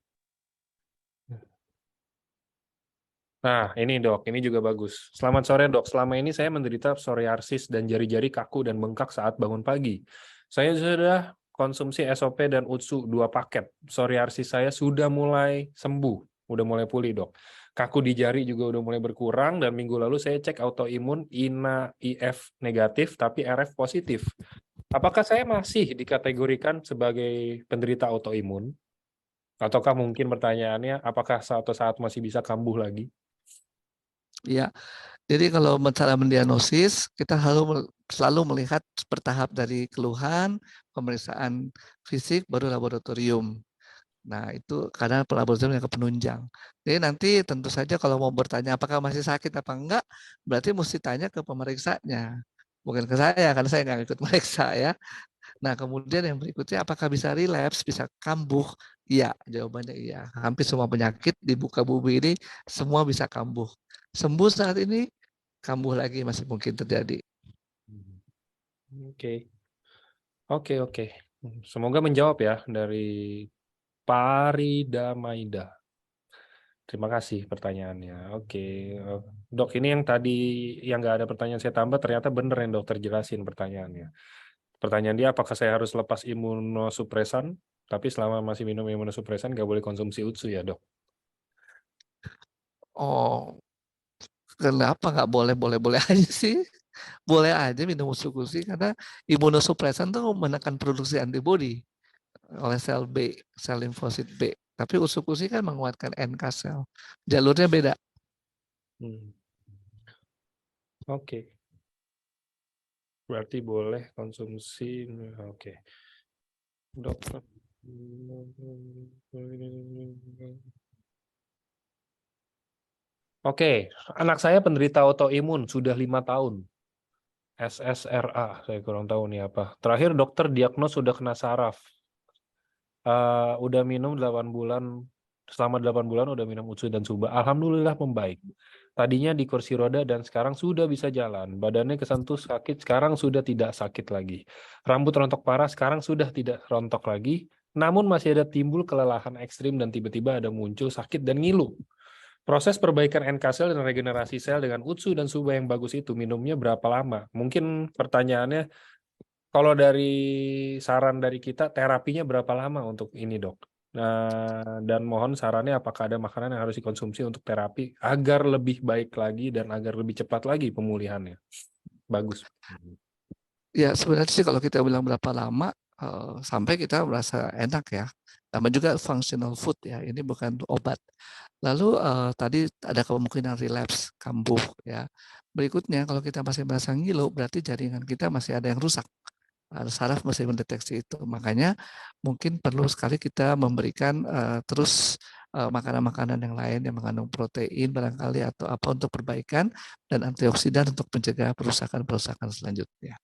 Nah, ini dok, ini juga bagus. Selamat sore dok, selama ini saya menderita psoriasis dan jari-jari kaku dan bengkak saat bangun pagi. Saya sudah konsumsi SOP dan UTSU 2 paket. Psoriasis saya sudah mulai sembuh, udah mulai pulih dok. Kaku di jari juga udah mulai berkurang dan minggu lalu saya cek autoimun INA IF negatif tapi RF positif. Apakah saya masih dikategorikan sebagai penderita autoimun? Ataukah mungkin pertanyaannya apakah suatu saat masih bisa kambuh lagi? Ya, jadi kalau cara mendiagnosis kita selalu melihat bertahap dari keluhan, pemeriksaan fisik, baru laboratorium. Nah itu karena laboratorium yang penunjang. Jadi nanti tentu saja kalau mau bertanya apakah masih sakit apa enggak, berarti mesti tanya ke pemeriksanya. Bukan ke saya, karena saya nggak ikut meriksa ya. Nah kemudian yang berikutnya apakah bisa relapse, bisa kambuh? Iya, jawabannya iya. Hampir semua penyakit di buka bumi ini semua bisa kambuh. Sembuh saat ini, kambuh lagi masih mungkin terjadi. Oke. Oke. Semoga menjawab ya dari Parida Maida. Terima kasih pertanyaannya. Oke. Dok, ini yang tadi yang nggak ada pertanyaan saya tambah, ternyata bener yang dokter jelasin pertanyaannya. Pertanyaan dia, apakah saya harus lepas imunosupresan? Tapi selama masih minum imunosupresan, nggak boleh konsumsi UTSU ya dok? Oh, kenapa nggak boleh? Boleh-boleh aja sih. Boleh aja minum UTSU karena imunosupresan tuh menekan produksi antibodi oleh sel B, sel limfosit B. Tapi UTSU kan menguatkan NK sel. Jalurnya beda. Oke. Berarti boleh konsumsi. Oke. Dokter. Oke, anak saya penderita autoimun sudah 5 tahun. SSRA, saya kurang tahu nih apa. Terakhir dokter diagnos sudah kena saraf. Udah minum 8 bulan, selama 8 bulan udah minum UTSU dan SUBA. Alhamdulillah membaik. Tadinya di kursi roda dan sekarang sudah bisa jalan. Badannya kesentuh sakit, sekarang sudah tidak sakit lagi. Rambut rontok parah, sekarang sudah tidak rontok lagi. Namun masih ada timbul kelelahan ekstrim dan tiba-tiba ada muncul sakit dan ngilu. Proses perbaikan NK sel dan regenerasi sel dengan UTSU dan SUBA yang bagus itu minumnya berapa lama? Mungkin pertanyaannya, kalau dari saran dari kita, terapinya berapa lama untuk ini dok? Nah, dan mohon sarannya apakah ada makanan yang harus dikonsumsi untuk terapi agar lebih baik lagi dan agar lebih cepat lagi pemulihannya? Bagus. Ya sebenarnya sih kalau kita bilang berapa lama, sampai kita merasa enak ya. Sama juga functional food ya, ini bukan obat. Lalu tadi ada kemungkinan relapse, kambuh ya. Berikutnya kalau kita masih merasa ngilu, berarti jaringan kita masih ada yang rusak. Saraf masih mendeteksi itu. Makanya mungkin perlu sekali kita memberikan terus makanan-makanan yang lain yang mengandung protein barangkali atau apa untuk perbaikan dan antioksidan untuk mencegah perusakan-perusakan selanjutnya.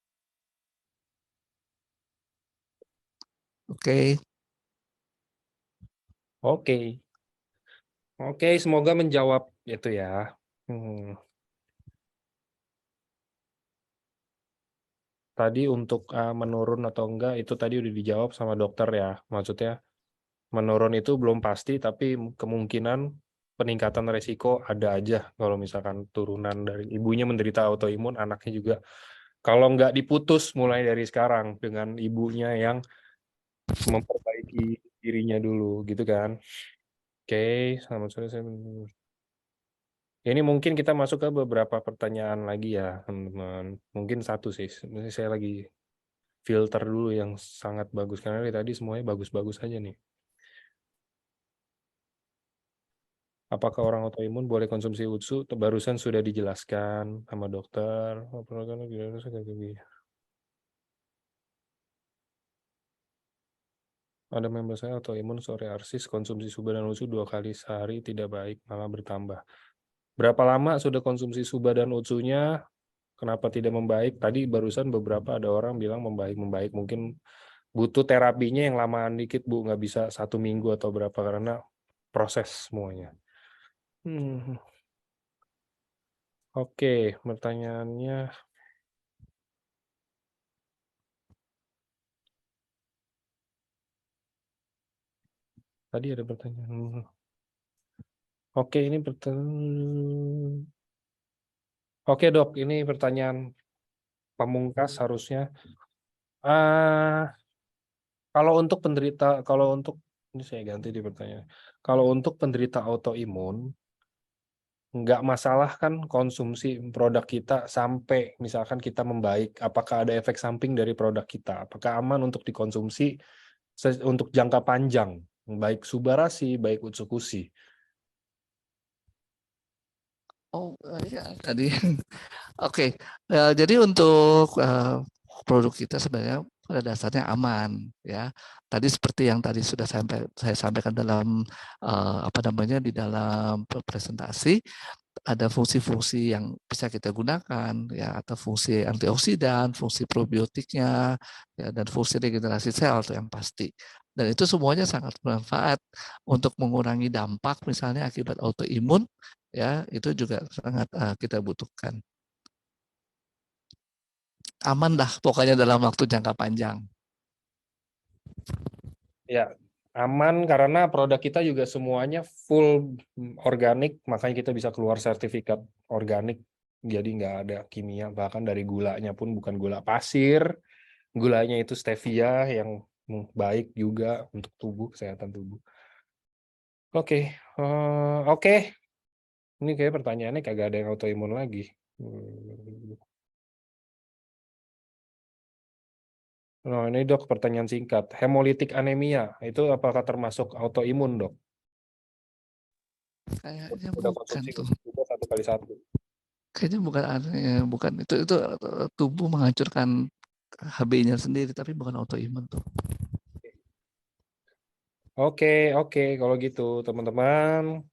Oke. Oke, semoga menjawab itu ya. Tadi untuk menurun atau enggak itu tadi udah dijawab sama dokter ya. Maksudnya menurun itu belum pasti, tapi kemungkinan peningkatan resiko ada aja kalau misalkan turunan dari ibunya menderita autoimun, anaknya juga. Kalau nggak diputus mulai dari sekarang dengan ibunya yang memperbaiki dirinya dulu, gitu kan. Oke, selamat sore. Ini mungkin kita masuk ke beberapa pertanyaan lagi ya, teman-teman. Mungkin satu sih, saya lagi filter dulu yang sangat bagus, karena dari tadi semuanya bagus-bagus aja nih. Apakah orang autoimun boleh konsumsi UTSU? Barusan sudah dijelaskan sama dokter. Ada member saya autoimun psoriasis, konsumsi SUBA dan UTSU 2 kali sehari tidak baik, malah bertambah. Berapa lama sudah konsumsi Suba dan Utsunya? Kenapa tidak membaik? Tadi barusan beberapa ada orang bilang membaik. Mungkin butuh terapinya yang lamaan dikit, Bu. Nggak bisa 1 minggu atau berapa, karena proses semuanya. Oke, pertanyaannya. Tadi ada pertanyaan. Oke, ini pertanyaan. Oke, Dok, ini pertanyaan pamungkas harusnya. Kalau untuk ini saya ganti di pertanyaan. Kalau untuk penderita autoimun, nggak masalah kan konsumsi produk kita sampai misalkan kita membaik. Apakah ada efek samping dari produk kita? Apakah aman untuk dikonsumsi untuk jangka panjang? Baik Subarasi, baik Utsukushi. Oh ya tadi. Oke, jadi untuk produk kita sebenarnya pada dasarnya aman ya. Tadi seperti yang tadi sudah saya sampaikan dalam di dalam presentasi, ada fungsi-fungsi yang bisa kita gunakan ya, atau fungsi antioksidan, fungsi probiotiknya ya, dan fungsi regenerasi sel itu yang pasti. Dan itu semuanya sangat bermanfaat untuk mengurangi dampak misalnya akibat autoimun ya, itu juga sangat kita butuhkan. Aman lah pokoknya dalam waktu jangka panjang. Ya, aman karena produk kita juga semuanya full organik, makanya kita bisa keluar sertifikat organik. Jadi nggak ada kimia, bahkan dari gulanya pun bukan gula pasir, gulanya itu stevia yang baik juga untuk tubuh, kesehatan tubuh. Oke. Ini kayak pertanyaannya kagak ada yang autoimun lagi. Nah, ini Dok pertanyaan singkat. Hemolitik anemia itu apakah termasuk autoimun, Dok? Kayaknya udah bukan konsumsi tuh. 1x1. Kayaknya bukan itu tubuh menghancurkan HB-nya sendiri, tapi bukan autoimun tuh. Oke, kalau gitu teman-teman,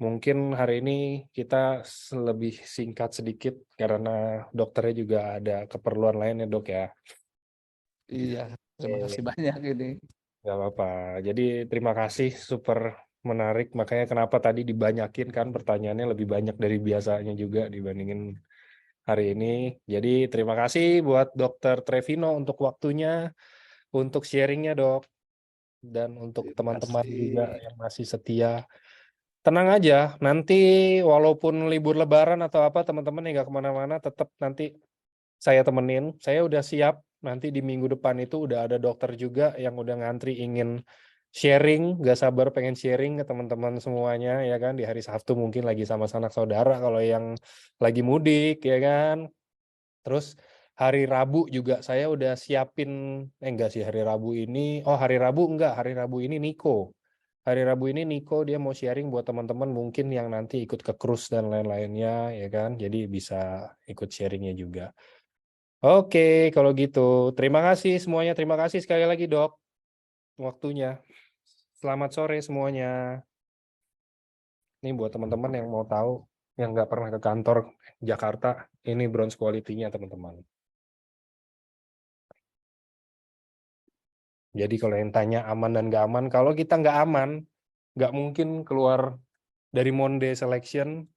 mungkin hari ini kita lebih singkat sedikit karena dokternya juga ada keperluan lain ya, Dok ya. Iya, terima kasih banyak ini. Gak apa-apa. Jadi terima kasih, super menarik. Makanya kenapa tadi dibanyakin kan pertanyaannya lebih banyak dari biasanya juga dibandingin hari ini. Jadi terima kasih buat Dr. Trevino untuk waktunya, untuk sharingnya, Dok. Dan untuk teman-teman juga yang masih setia. Tenang aja, nanti walaupun libur lebaran atau apa, teman-teman yang nggak kemana-mana, tetap nanti saya temenin. Saya udah siap, nanti di minggu depan itu udah ada dokter juga yang udah ngantri ingin sharing, gak sabar pengen sharing ke teman-teman semuanya, ya kan, di hari Sabtu mungkin lagi sama sanak saudara kalau yang lagi mudik, ya kan. Terus hari Rabu juga saya udah siapin, enggak sih hari Rabu ini, hari Rabu ini Niko. Hari Rabu ini Niko dia mau sharing buat teman-teman mungkin yang nanti ikut ke cruise dan lain-lainnya, ya kan, jadi bisa ikut sharingnya juga. Oke, kalau gitu terima kasih semuanya, terima kasih sekali lagi Dok waktunya. Selamat sore semuanya. Ini buat teman-teman yang mau tahu, yang nggak pernah ke kantor Jakarta, ini bronze quality-nya teman-teman. Jadi kalau yang tanya aman dan nggak aman, kalau kita nggak aman, nggak mungkin keluar dari Monde Selection,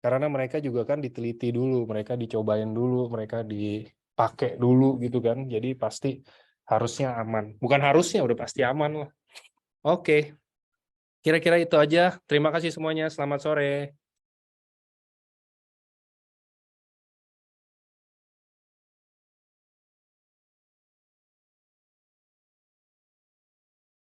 karena mereka juga kan diteliti dulu, mereka dicobain dulu, mereka dipakai dulu gitu kan, jadi pasti harusnya aman. Bukan harusnya, udah pasti aman lah. Oke, kira-kira itu aja. Terima kasih semuanya, selamat sore.